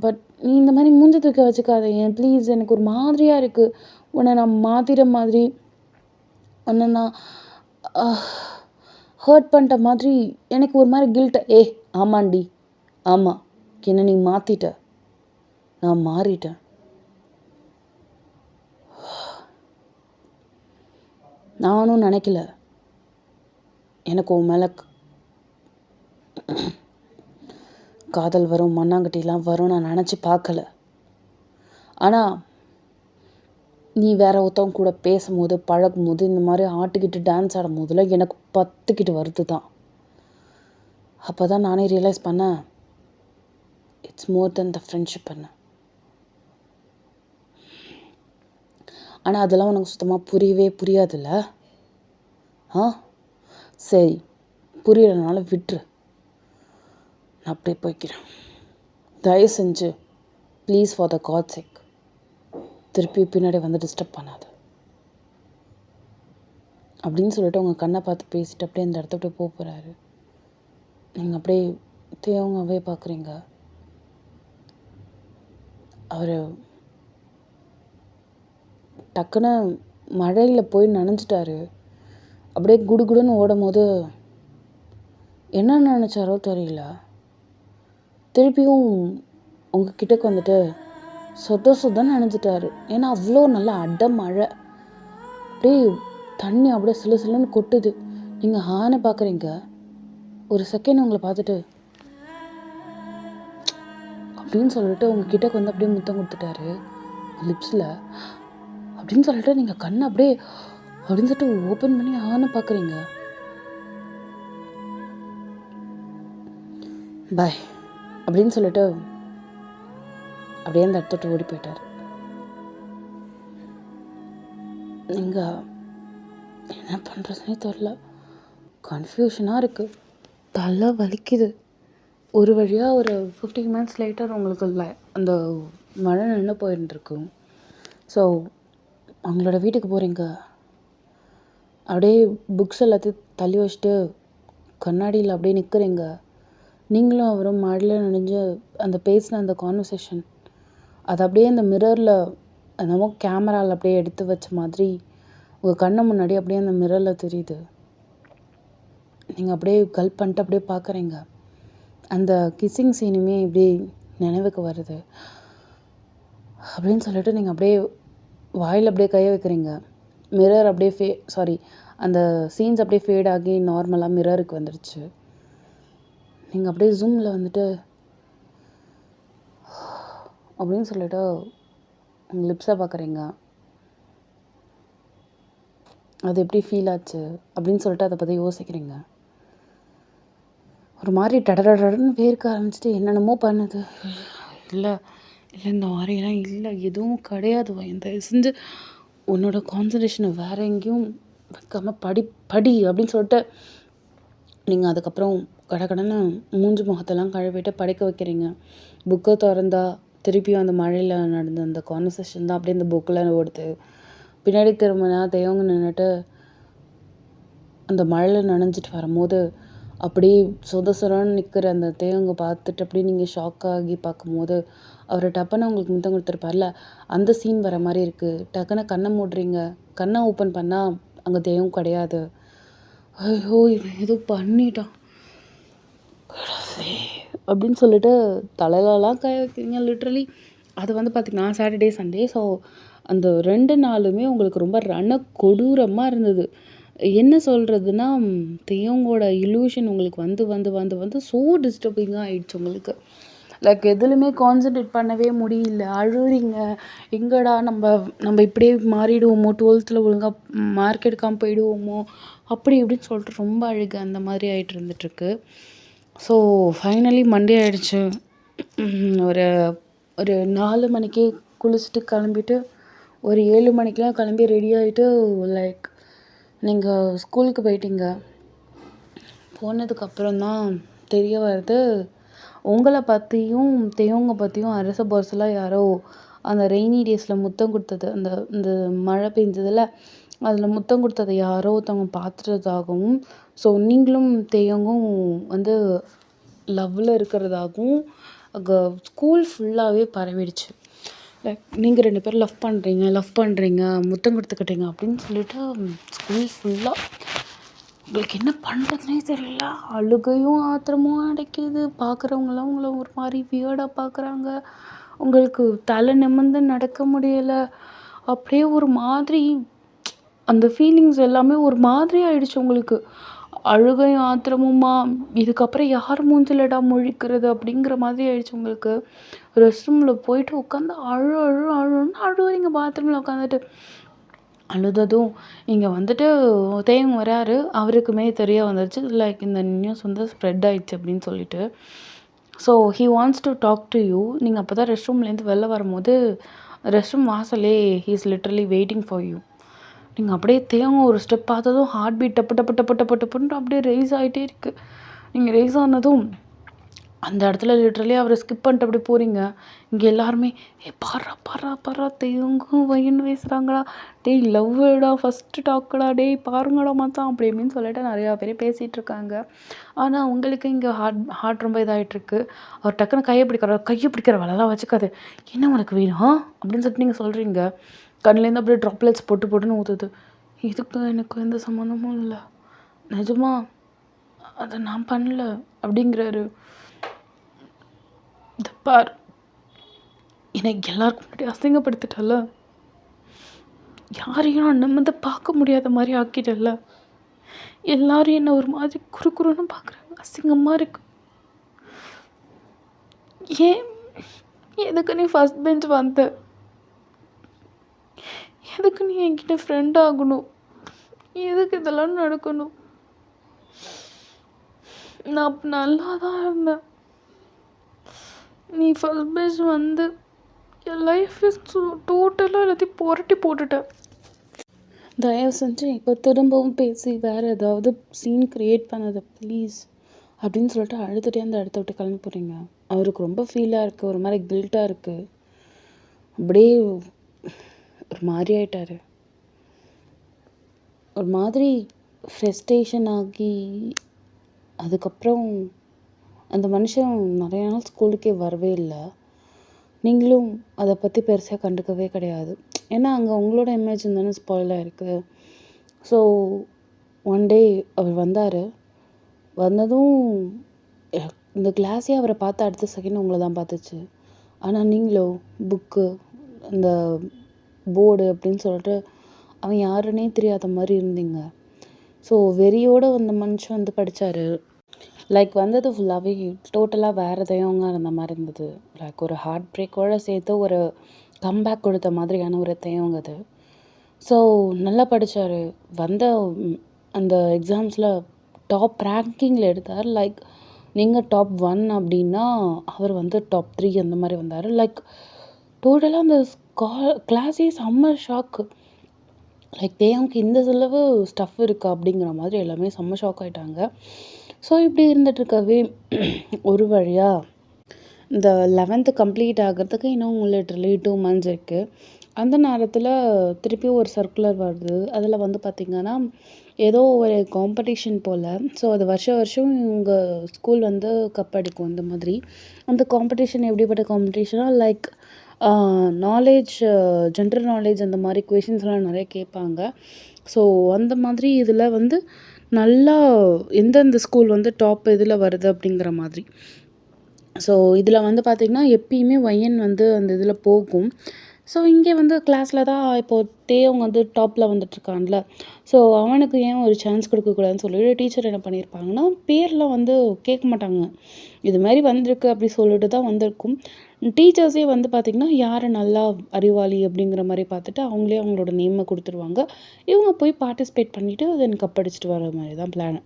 But நீ இந்த மாதிரி மூஞ்சி தூக்க வச்சுக்காத ஏன் ப்ளீஸ். எனக்கு ஒரு மாதிரியாக இருக்குது. உன்னை நான் மாற்றிட மாதிரி, உன்னை நான் ஹர்ட் பண்ணிட்ட மாதிரி எனக்கு ஒரு மாதிரி கில்ட்ட. ஆமாண்டி, ஆமாம், என்னை நீ மாற்றிட்ட, நான் மாறிட்டேன். நானும் நினைக்கல எனக்கு உன் மேலே காதல் வரும், மண்ணாங்கட்டிலாம் வரும் நான் நினச்சி பார்க்கல. ஆனால் நீ வேற ஒருத்தவங்க கூட பேசும்போது, பழகும்போது, இந்த மாதிரி ஆட்டுக்கிட்டு டான்ஸ் ஆடும் போதில் எனக்கு 10 வருது தான். அப்போ தான் நானே ரியலைஸ் பண்ணேன், it's more then the friendship பண்ண. ஆனால் அதெல்லாம் உனக்கு சுத்தமாக புரியவே புரியாதுல்ல. சரி, புரியலைனால விட்டுரு, நான் அப்படியே போய்க்கிறேன். தயவு செஞ்சு ப்ளீஸ் ஃபார் த காட் சேக் திருப்பி பின்னாடி வந்து டிஸ்டர்ப் பண்ணாது அப்படின்னு சொல்லிட்டு உங்கள் கண்ணை பார்த்து பேசிட்டு அப்படியே அந்த இடத்த விட்டு போகிறாரு. நீங்கள் அப்படியே தேவங்கவே பார்க்குறீங்க. அவர் டக்குன்னு மழையில் போய் நனைஞ்சிட்டாரு. அப்படியே குடுகுடுன்னு ஓடும் போது என்ன நினச்சாரோ தெரியல, திருப்பியும் உங்கள் கிட்டக்கு வந்துட்டு சொதன்னு நனைஞ்சிட்டாரு. ஏன்னா அவ்வளோ நல்லா அட மழை, அப்படியே தண்ணி அப்படியே சிலு சிலுன்னு கொட்டுது. நீங்கள் ஹானை பார்க்குறீங்க. ஒரு செகண்ட் உங்களை பார்த்துட்டு அப்படின்னு சொல்லிட்டு உங்கள் கிட்டக்கு வந்து அப்படியே முத்தம் கொடுத்துட்டாரு. லிப்ஸில் அப்படின்னு சொல்லிட்டு நீங்கள் கண்ணை அப்படியே அப்படின்னு சொல்லிட்டு ஓப்பன் பண்ணி ஆன்னு பார்க்குறீங்க. பாய் அப்படின்னு சொல்லிட்டு அப்படியே அந்த இடத்துட்டு ஓடி போயிட்டார். நீங்கள் என்ன பண்ணுறதுனே தெரில, கன்ஃபியூஷனாக இருக்குது, தலை வலிக்குது. ஒரு வழியாக ஒரு 15 மினிட்ஸ் லேட்டர் உங்களுக்கு அந்த மழை நின்று போயிருந்துருக்கும். ஸோ அவங்களோட வீட்டுக்கு போகிறீங்க. அப்படியே புக்ஸ் எல்லாத்தையும் தள்ளி வச்சுட்டு கண்ணாடியில் அப்படியே நிற்கிறீங்க. நீங்களும் அவரும் மழையில் நனைஞ்சு அந்த பேசின அந்த கான்வர்சேஷன் அது அப்படியே அந்த மிரரில் என்னமோ கேமராவில் அப்படியே எடுத்து வச்ச மாதிரி உங்கள் கண்ணை முன்னாடி அப்படியே அந்த மிரரில் தெரியுது. நீங்கள் அப்படியே கல்ப் பண்ணிட்டு அப்படியே பார்க்குறீங்க. அந்த கிஸ்ஸிங் சீனுமே இப்படி நினைவுக்கு வருது. அப்படின்னு சொல்லிட்டு நீங்கள் அப்படியே வாயில் அப்படியே கையை வைக்கிறீங்க. மிரர் அப்படியே அந்த சீன்ஸ் அப்படியே ஃபேட் ஆகி நார்மலாக மிரருக்கு வந்துடுச்சு. நீங்கள் அப்படியே ஜூமில் வந்துட்டு அப்படின்னு சொல்லிட்டு உங்கள் லிப்ஸை பார்க்குறீங்க. அது எப்படி ஃபீல் ஆச்சு அப்படின்னு சொல்லிட்டு அதை பற்றி யோசிக்கிறீங்க. ஒரு மாதிரி டடன்னு வேர்க்க ஆரம்பிச்சிட்டு என்னென்னமோ பண்ணுது. இல்லை இந்த மாதிரிலாம் இல்லை, எதுவும் கிடையாது. தயவு செஞ்சு உன்னோட கான்சன்ட்ரேஷனை வேறு எங்கேயும் வைக்காமல் படி அப்படின்னு சொல்லிட்டு நீங்கள் அதுக்கப்புறம் கடன்னு மூஞ்சி முகத்தெல்லாம் கழுவிட்டு படிக்க வைக்கிறீங்க. புக்கை திறந்தா திருப்பியும் அந்த மழையில் நடந்த அந்த கான்வர்சேஷன் தான் அப்படியே அந்த புக்கில் ஓடுது. பின்னாடி திரும்பினா தேவங்க நின்றுட்டு அந்த மழையில் நனைஞ்சிட்டு வரும்போது அப்படியே சொதன்னு நிற்கிற அந்த தேவங்க பார்த்துட்டு அப்படியே நீங்கள் ஷாக் ஆகி பார்க்கும்போது அவரை டப்புன்னு உங்களுக்கு முத்தம் கொடுத்துருப்பார்ல, அந்த சீன் வர மாதிரி இருக்குது. டக்குன்னு கண்ணை மூடுறீங்க. கண்ணை ஓப்பன் பண்ணால் அங்கே தெய்வம் கிடையாது. ஐயோ இவன் ஏதோ பண்ணிட்டான் அப்படின்னு சொல்லிட்டு தலையிலலாம் கை வைக்கிறீங்க லிட்ரலி. அது பார்த்திங்கன்னா சாட்டர்டே சண்டே. ஸோ அந்த 2 நாளுமே உங்களுக்கு ரொம்ப கொடூரமாக இருந்தது. என்ன சொல்கிறதுனா, தெய்வங்களோட இல்யூஷன் உங்களுக்கு வந்து ஸோ டிஸ்டர்பிங்காக ஆகிடுச்சு உங்களுக்கு. லைக் எதுலையுமே கான்சன்ட்ரேட் பண்ணவே முடியல. அழுறீங்க. எங்கடா நம்ம இப்படியே மாறிடுவோமோ, 12th ஒழுங்காக மார்க் எடுக்காமல் போயிடுவோமோ அப்படி இப்படின்னு சொல்லிட்டு ரொம்ப அழுக அந்த மாதிரி ஆகிட்டு இருந்துகிட்ருக்கு. ஸோ ஃபைனலி மண்டே ஆகிடுச்சு. ஒரு 4 மணிக்கே குளிச்சுட்டு கிளம்பிட்டு ஒரு 7 மணிக்கெலாம் கிளம்பி ரெடி ஆகிட்டு லைக் நீங்கள் ஸ்கூலுக்கு போயிட்டீங்க. போனதுக்கப்புறம் தான் தெரிய வருது, உங்களை பற்றியும் தெய்வங்க பற்றியும் அரச பரசலாக யாரோ அந்த ரெய்னி டேஸில் முத்தம் கொடுத்தது, இந்த மழை பெஞ்சதில் அதில் முத்தம் கொடுத்ததை யாரோ ஒருத்தவங்க பார்த்துட்டதாகவும், ஸோ நீங்களும் தெய்வங்கும் லவ்வில் இருக்கிறதாகவும் ஸ்கூல் ஃபுல்லாகவே பரவிடுச்சு. லைக் நீங்கள் 2 பேரும் லவ் பண்ணுறீங்க முத்தம் கொடுத்துக்கிட்டீங்க அப்படின்னு சொல்லிட்டு ஸ்கூல் ஃபுல்லாக உங்களுக்கு என்ன பண்ணுறதுனே தெரியல. அழுகையும் ஆத்திரமும் அடைக்கிது. பார்க்குறவங்களாம் உங்களை ஒரு மாதிரி வியர்டாக பார்க்குறாங்க. உங்களுக்கு தலை நிமிர்ந்து நடக்க முடியலை. அப்படியே ஒரு மாதிரி அந்த ஃபீலிங்ஸ் எல்லாமே ஒரு மாதிரி ஆயிடுச்சு உங்களுக்கு. அழுகையும் ஆத்திரமுமா இதுக்கப்புறம் யார் மூஞ்சிலடா முழிக்கிறது அப்படிங்கிற மாதிரி ஆயிடுச்சு உங்களுக்கு. ரெஸ்ட் ரூமில் போயிட்டு உட்காந்து அழுன்னு அழுவுறீங்க பாத்ரூமில் உட்காந்துட்டு. அழுததும் இங்கே தேவங்க வராரு. அவருக்குமே தெரிய வந்துடுச்சு லைக் இந்த நியூஸ் ஸ்ப்ரெட் ஆயிடுச்சு அப்படின்னு சொல்லிட்டு. So he wants to talk to you. நீங்கள் அப்போ தான் ரெஸ்ட் ரூம்லேருந்து வெளில வரும்போது ரெஸ்ட் ரூம் வாசலே he is literally waiting for you. நீங்கள் அப்படியே தேவங்க ஒரு ஸ்டெப் பார்த்ததும் ஹார்ட் பீட் டப்புன்னு அப்படியே ரைஸ் ஆகிட்டே இருக்குது. நீங்கள் ரைஸ் ஆனதும் அந்த இடத்துல லிட்ரலி அவரை ஸ்கிப் பண்ணிட்டு அப்படி போகிறீங்க. இங்கே எல்லாருமே பாரா தேவங்கும் வயின்னு பேசுகிறாங்களா, டேய் லவ்டா ஃபஸ்ட்டு டாக்கடா, டேய் பாருங்கடா மச்சான் அப்படி இப்படின்னு சொல்லிட்டு நிறையா பேர் பேசிகிட்டு இருக்காங்க. ஆனால் உங்களுக்கு இங்கே ஹார்ட் ரொம்ப இதாகிட்டுருக்கு. அவர் டக்குன்னு கையை பிடிக்கிற வேலைலாம் வச்சுக்காது. என்ன உனக்கு வேணும் அப்படின்னு சொல்லிட்டு நீங்கள் சொல்கிறீங்க. கண்ணிலேருந்து அப்படியே ட்ராப்லெட்ஸ் போட்டுன்னு ஊற்றுது. இதுக்கு எனக்கு எந்த சம்மந்தமும் இல்லை, நிஜமா அதை நான் பண்ணல அப்படிங்கிறாரு. இந்த பார், எனக்கு எல்லாருக்கும் முன்னாடி அசிங்கப்படுத்திட்டல, யாரையும் நான் நிமிர்ந்து பார்க்க முடியாத மாதிரி ஆக்கிட்டல, எல்லாரும் என்ன ஒரு மாதிரி குறுன்னு பார்க்குறாங்க, அசிங்கமாக இருக்கு. ஏன் எதுக்கு நீ ஃபஸ்ட் பெஞ்ச் வந்த? எதுக்கு நீ என்கிட்ட ஃப்ரெண்ட் ஆகணும்? எதுக்கு இதெல்லாம் நடக்கணும்? நான் நல்லா தான் இருந்தேன். நீ ஃபர்ஸ்ட் பேஜ் வந்து என் லைஃப் டோட்டலாக எல்லாத்தையும் புரட்டி போட்டுட்ட. தயவு செஞ்சு இப்போ திரும்பவும் பேசி வேறு ஏதாவது சீன் க்ரியேட் பண்ணாத ப்ளீஸ் அப்படின்னு சொல்லிட்டு அழுதுகிட்டே அந்த இடத்த விட்டு கிளம்பி போகிறீங்க. அவருக்கு ரொம்ப ஃபீலாக இருக்குது, ஒரு மாதிரி கில்ட்டாக இருக்குது, அப்படியே ஒரு மாதிரி ஆயிட்டார். ஒரு மாதிரி ஃப்ரஸ்ட்ரேஷன் ஆகி அதுக்கப்புறம் அந்த மனுஷன் நிறைய நாள் ஸ்கூலுக்கே வரவே இல்லை. நீங்களும் அதை பற்றி பெருசாக கண்டுக்கவே கிடையாது. ஏன்னா அங்கே உங்களோட இமேஜ் தானே ஸ்பாயில் ஆகிருக்கு. ஸோ ஒன் டே அவர் வந்தார். வந்ததும் இந்த கிளாஸே அவரை பார்த்து அடுத்த செகண்ட் உங்களை தான் பார்த்துச்சு. ஆனால் நீங்களோ புக்கு அந்த போர்டு அப்படின்னு சொல்லிட்டு அவன் யாருன்னே தெரியாத மாதிரி இருந்தீங்க. ஸோ வெறியோடு அந்த மனுஷன் வந்து படித்தார். லைக் வந்தது ஃபுல்லாகவே டோட்டலாக வேறு எதையோங்க இருந்த மாதிரி இருந்தது. லைக் ஒரு ஹார்ட் பிரேக்கோடு சேர்த்து ஒரு கம்பேக் கொடுத்த மாதிரியான ஒரு தேவங்க அது. ஸோ நல்லா படித்தார். வந்த அந்த எக்ஸாம்ஸில் டாப் ரேங்கிங்கில் எடுத்தார். லைக் நீங்கள் டாப் 1 அப்படின்னா அவர் வந்து டாப் 3 அந்த மாதிரி வந்தார். லைக் டோட்டலாக அந்த கிளாஸே செம்ம ஷாக்கு. லைக் தேவனுக்கு இந்த செலவு ஸ்டஃப் இருக்கா அப்படிங்கிற மாதிரி எல்லாமே செம்ம ஷாக் ஆகிட்டாங்க. ஸோ இப்படி இருந்துகிட்ருக்கவே ஒரு வழியாக இந்த 11th கம்ப்ளீட் ஆகிறதுக்கு இன்னும் லிட்டரலி 2 months இருக்குது. அந்த நேரத்தில் திருப்பியும் ஒரு சர்க்குலர் வருது. அதில் வந்து பார்த்திங்கன்னா ஏதோ ஒரு காம்படிஷன் போல். ஸோ அது வருஷம் உங்கள் ஸ்கூல் வந்து கப் அடிக்கும் இந்த மாதிரி. அந்த காம்படிஷன் எப்படிப்பட்ட காம்படிஷனாக லைக் நாலேஜ், ஜென்ரல் நாலேஜ் அந்த மாதிரி கொஷின்ஸ்லாம் நிறைய கேட்பாங்க. ஸோ அந்த மாதிரி இதில் வந்து நல்லா எந்தெந்த ஸ்கூல் வந்து டாப் இதில் வருது அப்படிங்கிற மாதிரி. ஸோ இதில் வந்து பார்த்திங்கன்னா எப்பயுமே ஒய்என் வந்து அந்த இதில் போகும். ஸோ இங்கே வந்து கிளாஸில் தான் இப்போது தேவங்க வந்து டாப்பில் வந்துட்டுருக்கான்ல. ஸோ அவனுக்கு ஏன் ஒரு சான்ஸ் கொடுக்கக்கூடாதுன்னு சொல்லிட்டு டீச்சர் என்ன பண்ணியிருப்பாங்கன்னா பேர்லாம் வந்து கேட்க மாட்டாங்க. இது மாதிரி வந்திருக்கு அப்படி சொல்லிட்டு தான் வந்திருக்கும். டீச்சர்ஸே வந்து பார்த்திங்கன்னா யார் நல்லா அறிவாளி அப்படிங்கிற மாதிரி பார்த்துட்டு அவங்களே அவங்களோட நேமை கொடுத்துருவாங்க. இவங்க போய் பார்ட்டிசிபேட் பண்ணிவிட்டு தென் கப் அடிச்சுட்டு வர மாதிரி தான் பிளான்.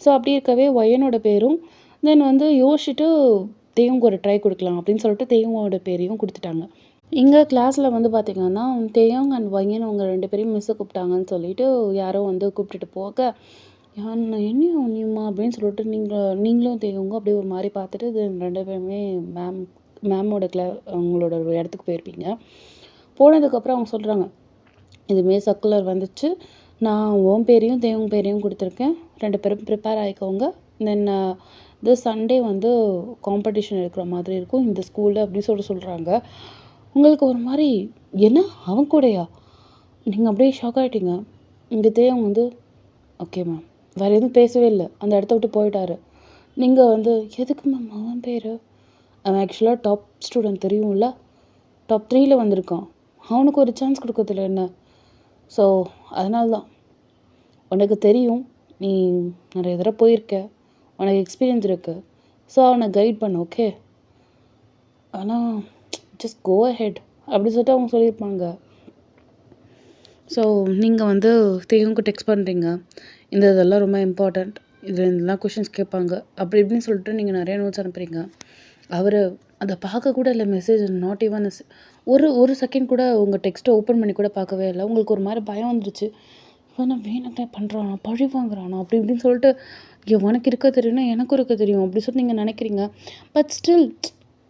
ஸோ அப்படி இருக்கவே ஒய்யனோட பேரும் தென் வந்து யோசிச்சுட்டு தேவங்க ஒரு ட்ரை கொடுக்கலாம் அப்படின்னு சொல்லிட்டு தேவங்களோட பேரையும் கொடுத்துட்டாங்க. இங்கே கிளாஸில் வந்து பார்த்திங்கன்னா தேவங்க அண்ட் ஒய்யன் அவங்க 2 பேரையும் மிஸ்ஸை கூப்பிட்டாங்கன்னு சொல்லிட்டு யாரோ வந்து கூப்பிட்டுட்டு போக என்னையும் நீமா அப்படின்னு சொல்லிட்டு நீங்களும் தேவங்க அப்படியே ஒரு மாதிரி பார்த்துட்டு இது 2 பேருமே மேமோட அவங்களோட ஒரு இடத்துக்கு போயிருப்பீங்க. போனதுக்கப்புறம் அவங்க சொல்கிறாங்க இதுமாரி சர்க்குலர் வந்துச்சு, நான் உன் பேரையும் தேவங்க பேரையும் கொடுத்துருக்கேன், 2 பேரும் ப்ரிப்பேர் ஆகிக்கோங்க. தென் இது சண்டே வந்து காம்படிஷன் இருக்கிற மாதிரி இருக்கும் இந்த ஸ்கூலில் அப்படின்னு சொல்கிறாங்க. உங்களுக்கு ஒரு மாதிரி என்ன அவன் கூடயா நீங்கள் அப்படியே ஷாக் ஆகிட்டீங்க. இங்கே தேவங்க வந்து ஓகே மேம் வேறு எதுவும் பேசவே இல்லை, அந்த இடத்த விட்டு போயிட்டாரு. நீங்கள் வந்து எதுக்கு மேம் அவன் பேர், அவன் ஆக்சுவலாக டாப் ஸ்டூடெண்ட் தெரியும்ல, டாப் 3 வந்திருக்கான், அவனுக்கு ஒரு சான்ஸ் கொடுக்கறதில்ல என்ன. ஸோ அதனால தான் உனக்கு தெரியும், நீ நிறைய தடவை போயிருக்க, உனக்கு எக்ஸ்பீரியன்ஸ் இருக்குது, ஸோ அவனை கைட் பண்ண ஓகே, ஆனால் ஜஸ்ட் கோ அஹெட் அப்படி சொல்லிட்டு அவங்க சொல்லியிருப்பாங்க. ஸோ நீங்கள் வந்து தேவங்க டெக்ஸ்ட் பண்ணுறீங்க, இதெல்லாம் ரொம்ப இம்பார்ட்டண்ட், இதெல்லாம் கொஷின்ஸ் கேட்பாங்க அப்படி இப்படின்னு சொல்லிட்டு நீங்கள் நிறையா நோட்ஸ் அனுப்புகிறீங்க. அவர் அதை பார்க்க கூட இல்லை, மெசேஜ் நாட் ஈவன் ஒரு செகண்ட் கூட உங்கள் டெக்ஸ்ட்டை ஓப்பன் பண்ணி கூட பார்க்கவே இல்லை. உங்களுக்கு ஒரு மாதிரி பயம் வந்துருச்சு, நான் வேணும்னே பண்ணுறானா, பழி வாங்குறானா அப்படி இப்படின்னு சொல்லிட்டு உனக்கு இருக்க தெரியும்னா எனக்கும் இருக்க தெரியும் அப்படி சொல்லிட்டு நீங்கள் நினைக்கிறீங்க. பட் ஸ்டில்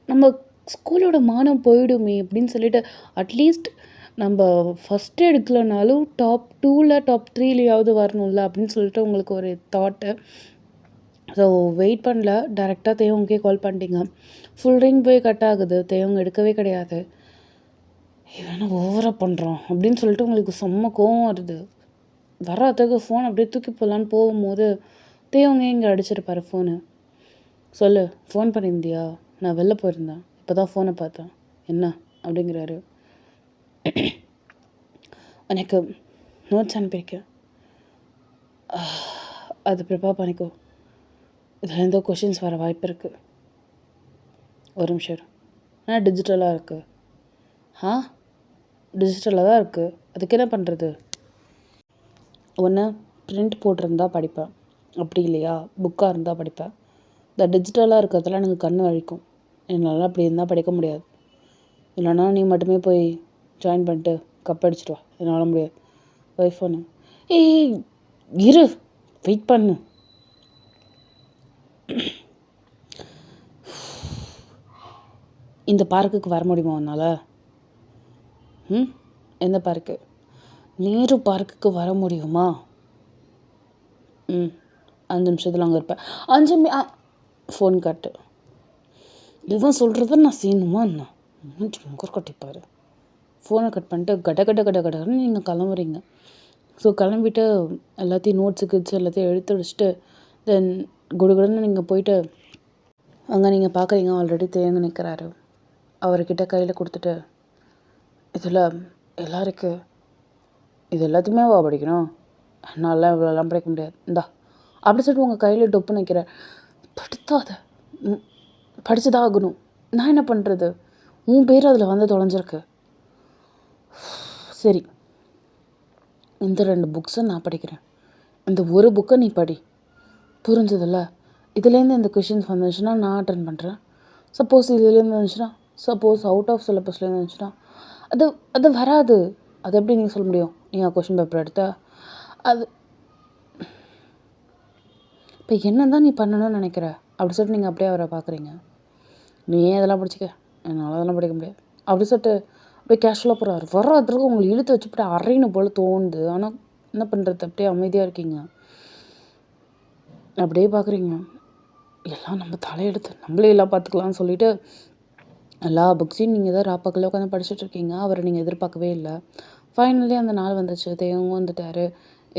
நம்ம ஸ்கூலோட மானம் போயிடுமே அப்படின்னு சொல்லிட்டு அட்லீஸ்ட் நம்ம ஃபஸ்ட்டு எடுக்கலனாலும் டாப் 2ல் டாப் 3லையாவது வரணும்ல அப்படின்னு சொல்லிட்டு உங்களுக்கு ஒரு தாட்டு. ஸோ வெயிட் பண்ணல, டேரெக்டாக தேவங்கக்கே கால் பண்ணிட்டீங்க. ஃபுல் ரிங் போய் கட் ஆகுது, தேவங்க எடுக்கவே கிடையாது. இவனை ஓவராக பண்ணுறான் அப்படின்னு சொல்லிட்டு உங்களுக்கு செம்ம கோவம் வருது. வராதுக்கு ஃபோன் அப்படியே தூக்கி போகலான்னு போகும்போது தேவங்க இங்கே அடிச்சிருப்பாரு ஃபோனு. சொல்லு ஃபோன் பண்ணியிருந்தியா, நான் வெளில போயிருந்தேன், இப்போ தான் ஃபோனை பார்த்தேன், என்ன அப்படிங்கிறாரு. எனக்கு நோட்ஸ் அனுப்பியிருக்கேன், அது ப்ரிப்பேர் பண்ணிக்கோ, இதில் எந்த கொஷின்ஸ் வர வாய்ப்பு இருக்குது, ஒரு நிமிஷம் ஆனால் டிஜிட்டலாக இருக்குது. டிஜிட்டலில் தான் இருக்குது. அதுக்கு என்ன பண்ணுறது? ஒன்று பிரிண்ட் போட்டிருந்தா படிப்பேன், அப்படி இல்லையா புக்காக இருந்தால் படிப்பேன். இந்த டிஜிட்டலாக இருக்கிறதுல எனக்கு கண் வலிக்கும். என்னால் அப்படி இருந்தால் படிக்க முடியாது. இல்லைனா நீ மட்டுமே போய் ஜாயின் பண்ணிட்டு கப் அடிச்சிட்டு வா. என்னால் முடியாது. ஒய்ஃப் ஒன்று ஏய் இரு வெயிட் பண்ணு. இந்த பார்க்குக்கு வர முடியுமா உன்னால்? எந்த பார்க்கு? நேரு பார்க்குக்கு வர முடியுமா? 5 நிமிஷத்தில் அங்கே இருப்பேன். 5 ஃபோன் கட்டு. இதுதான் சொல்கிறத நான் செய்யணுமா என்ன? முகர் கட்டிப்பார். ஃபோனை கட் பண்ணிட்டு கட கட கட கடன்னு நீங்கள் கிளம்புறீங்க. ஸோ கிளம்பிட்டு எல்லாத்தையும் நோட்ஸு எல்லாத்தையும் எடுத்து வச்சுட்டு தென் குடுகுடுன்னு நீங்கள் போயிட்டு அங்கே நீங்கள் பார்க்குறீங்க ஆல்ரெடி தேங்கி நிற்கிறாரு. அவர்கிட்ட கையில் கொடுத்துட்டு இதில் எல்லாம் இருக்குது, இது எல்லாத்தையுமே படிக்கணும், என்னால் இவ்வளோலாம் படிக்க முடியாது, இந்தா அப்படி சொல்லிட்டு உங்கள் கையில் டொப்பு நிற்கிறார். படுத்தாத, படிச்சுதான் ஆகணும், நான் என்ன பண்ணுறது, உன் பேர் அதில் வந்து தொலைஞ்சிருக்கு. சரி, இந்த 2 புக்ஸை நான் படிக்கிறேன், இந்த ஒரு புக்கை நீ படி, புரிஞ்சதில்ல? இதுலேருந்து இந்த கொஷின்ஸ் வந்துச்சுன்னா நான் அட்டன் பண்ணுறேன். சப்போஸ் இதுலேருந்து வந்துச்சுன்னா, சப்போஸ் அவுட் ஆஃப் சிலபஸ்லேருந்து வந்துச்சுன்னா அது அது வராது. அது எப்படி நீங்கள் சொல்ல முடியும்? நீங்கள் கொஷின் பேப்பர் எடுத்தா அது இப்போ என்ன தான் நீ பண்ணணும்னு நினைக்கிற அப்படி சொல்லிட்டு நீங்கள் அப்படியே அவரை பார்க்குறீங்க. நீ ஏன் இதெல்லாம் படிச்சிக்க, என்னால் அதெல்லாம் படிக்க முடியாது அப்படி சொல்லிட்டு அப்படியே கேஷுவலாக போகிறாரு. வர்றதுக்கு உங்களை இழுத்து வச்சு அப்படியே அரைன்னு போல் தோணுது. ஆனால் என்ன பண்ணுறது, அப்படியே அமைதியாக இருக்கீங்க. அப்படியே பார்க்குறீங்க. எல்லாம் நம்ம தலையெடுத்து நம்மளே எல்லாம் பார்த்துக்கலாம்னு சொல்லிட்டு எல்லா புக்ஸையும் நீங்கள் தான் ராப்பாக்கில் உட்காந்து படிச்சுட்ருக்கீங்க. அவரை நீங்கள் எதிர்பார்க்கவே இல்லை. ஃபைனலி அந்த நாள் வந்துச்சு. தேவங்க வந்துட்டார்.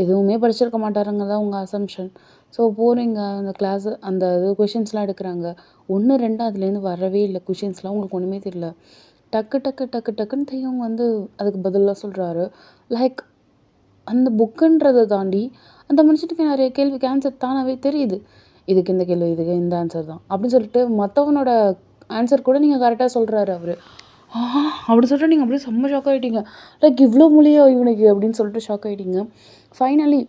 எதுவுமே படிச்சிருக்க மாட்டாருங்க தான் உங்கள் அசம்ஷன். ஸோ போகிறீங்க அந்த கிளாஸு, அந்த இது கொஷின்ஸ்லாம் எடுக்கிறாங்க. 1 2 அதுலேருந்து வரவே இல்லை. கொஷின்ஸ்லாம் உங்களுக்கு ஒன்றுமே தெரியல. டக்கு டக்கு டக்கு டக்குன்னு தேவங்க வந்து அதுக்கு பதிலாக சொல்கிறாரு. லைக் அந்த புக்குன்றதை தாண்டி அந்த மனுஷனுக்கு நிறைய கேள்விக்கு ஆன்சர் தானாகவே தெரியுது. இதுக்கு இந்த கேள்வி, இதுக்கு இந்த ஆன்சர் தான் அப்படின்னு சொல்லிட்டு மற்றவனோட ஆன்சர் கூட நீங்கள் கரெக்டாக சொல்கிறாரு அவர். அப்படி சொல்லிட்டு நீங்கள் அப்படியே செம்ம ஷாக் ஆகிட்டீங்க. லைக் இவ்வளோ மொழியா இவனுக்கு அப்படின்னு சொல்லிட்டு ஷாக் ஆகிட்டீங்க. ஃபைனலி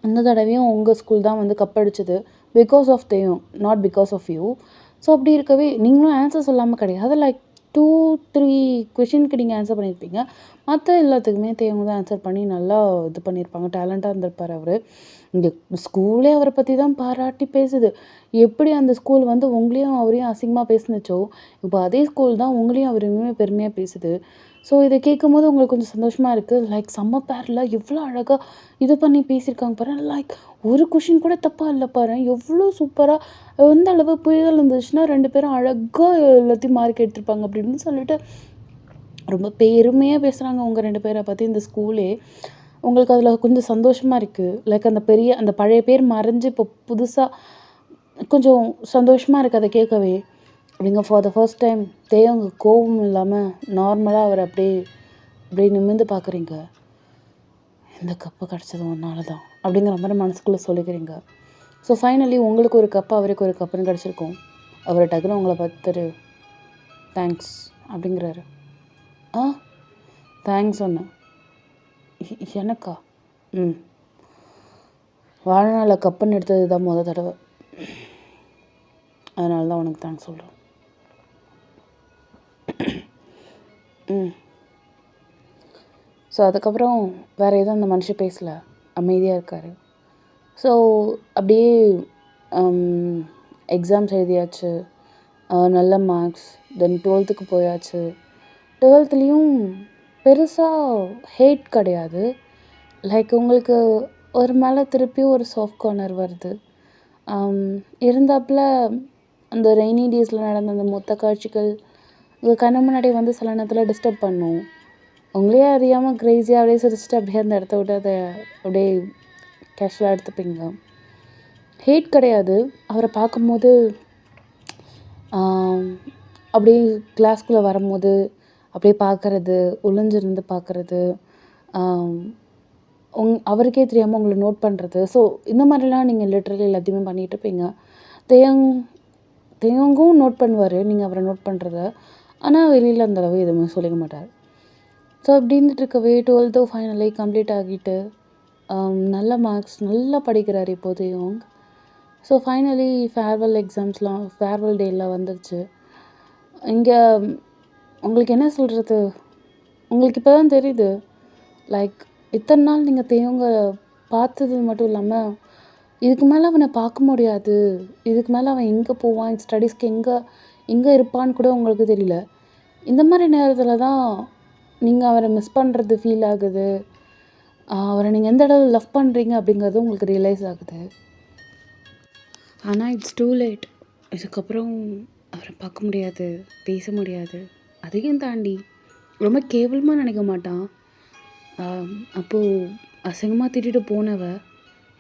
இந்த தடவையும் உங்கள் ஸ்கூல் தான் வந்து கப் அடிச்சது. பிகாஸ் ஆஃப் தேயும், not because of you. So அப்படி இருக்கவே நீங்களும் ஆன்சர் சொல்லாமல் கிடையாது. லைக் 2 3 கொஷினுக்கு நீங்கள் ஆன்சர் பண்ணியிருப்பீங்க. மற்ற எல்லாத்துக்குமே தேவங்க தான் ஆன்சர் பண்ணி நல்லா இது பண்ணியிருப்பாங்க. டேலண்ட்டாக இருந்திருப்பார் அவர். இங்கே ஸ்கூலே அவரை பற்றி தான் பாராட்டி பேசுது. எப்படி அந்த ஸ்கூல் வந்து உங்களையும் அவரையும் அசிங்கமாக பேசுனுச்சோ, இப்போ அதே ஸ்கூல் தான் உங்களையும் அவரையுமே பெருமையாக பேசுது. ஸோ இதை கேட்கும்போது உங்களுக்கு கொஞ்சம் சந்தோஷமாக இருக்குது. லைக் செம்ம பேரில் எவ்வளோ அழகாக இது பண்ணி பேசியிருக்காங்க பாரு. லைக் ஒரு கொஷின் கூட தப்பாக இல்லை பாரு. எவ்வளோ சூப்பராக எந்த அளவு புரிதல் இருந்துச்சுன்னா 2 பேரும் அழகாக எல்லாத்தையும் மார்க் எடுத்திருப்பாங்க அப்படின்னு சொல்லிட்டு ரொம்ப பெருமையாக பேசுகிறாங்க உங்கள் 2 பேரை பற்றி இந்த ஸ்கூலே. உங்களுக்கு அதில் கொஞ்சம் சந்தோஷமாக இருக்குது. லைக் அந்த பழைய பேர் மறைஞ்சு இப்போ புதுசாக கொஞ்சம் சந்தோஷமாக இருக்குது அதை கேட்கவே. நீங்கள் ஃபார் த ஃபர்ஸ்ட் டைம் தேவங்க கோபம் இல்லாமல் நார்மலாக அவர் அப்படியே அப்படியே நிமிர்ந்து பார்க்குறீங்க. இந்த கப்பு கிடச்சது ஒன்றால தான் அப்படிங்கிற மாதிரி மனசுக்குள்ளே சொல்லிக்கிறீங்க. ஸோ ஃபைனலி உங்களுக்கு ஒரு கப்பு அவருக்கு ஒரு கப்புன்னு கிடச்சிருக்கும். அவர் டக்குன்னு உங்களை பார்த்துட்டு தேங்க்ஸ் அப்படிங்கிறாரு. தேங்க்ஸ் சொன்னேன். எனக்கா? வாழ்நாளில் கப்புன்னு எடுத்தது தான் முதல் தடவை, அதனால தான் உனக்கு தேங்க்ஸ் சொல்கிறேன். ஸோ அதுக்கப்புறம் வேறு எதுவும் அந்த மனுஷன் பேசலை, அமைதியாக இருக்கார். ஸோ அப்படியே எக்ஸாம்ஸ் எழுதியாச்சு, நல்ல மார்க்ஸ். தென் 12th போயாச்சு. 12th பெருசாக ஹேட் கிடையாது. லைக் உங்களுக்கு ஒரு மேலே திருப்பியும் ஒரு சாஃப்ட் கார்னர் வருது. இருந்தாப்புல அந்த ரெய்னி டேஸில் நடந்த அந்த மொத்த காட்சிகள் உங்கள் கண்ணு முன்னாடி வந்து சில நேரத்தில் டிஸ்டர்ப் பண்ணும். உங்களே அறியாமல் க்ரேஸியாக அப்படியே சிரிச்சிட்டு அப்படியே அந்த இடத்த விட்டு அதை அப்படியே கேஷுவலாக எடுத்துப்பீங்க. ஹேட் கிடையாது. அவரை பார்க்கும்போது அப்படியே கிளாஸ்குள்ளே வரும்போது அப்படியே பார்க்குறது, ஒளிஞ்சிருந்து பார்க்குறது, அவருக்கே தெரியாமல் உங்களை நோட் பண்ணுறது. ஸோ இந்த மாதிரிலாம் நீங்கள் லிட்ரலி எல்லாத்தையுமே பண்ணிகிட்டு இருப்பீங்க. தேவங்கும் நோட் பண்ணுவார் நீங்கள் அவரை நோட் பண்ணுறத. ஆனால் வெளியில் அந்தளவு எதுவுமே சொல்லிக்க மாட்டார். ஸோ அப்படி இருந்துட்டு இருக்கவே 12th ஃபைனலி கம்ப்ளீட் ஆகிட்டு நல்ல மார்க்ஸ் நல்லா படிக்கிறாரு இப்போதையும். ஸோ ஃபைனலி ஃபேர்வெல் டேலாம் வந்துருச்சு. இங்கே உங்களுக்கு என்ன சொல்கிறது, உங்களுக்கு இப்போ தான் தெரியுது லைக் இத்தனை நாள் நீங்கள் தேவங்க பார்த்தது மட்டும் இல்லாமல் இதுக்கு மேலே அவனை பார்க்க முடியாது, இதுக்கு மேலே அவன் எங்கே போவான், ஸ்டடீஸ்க்கு எங்கே எங்கே இருப்பான்னு கூட உங்களுக்கு தெரியல. இந்த மாதிரி நேரத்தில் தான் நீங்கள் அவரை மிஸ் பண்ணுறது ஃபீல் ஆகுது, அவரை நீங்கள் எந்த இடத்துல லவ் பண்ணுறீங்க அப்படிங்கிறது உங்களுக்கு ரியலைஸ் ஆகுது. ஆனால் இட்ஸ் டூ லேட். இதுக்கப்புறம் அவரை பார்க்க முடியாது, பேச முடியாது. அதையும் தாண்டி ரொம்ப கேவலமாக நினைக்க மாட்டான். அப்போது அசிங்கமாக திட்டிட்டு போனவ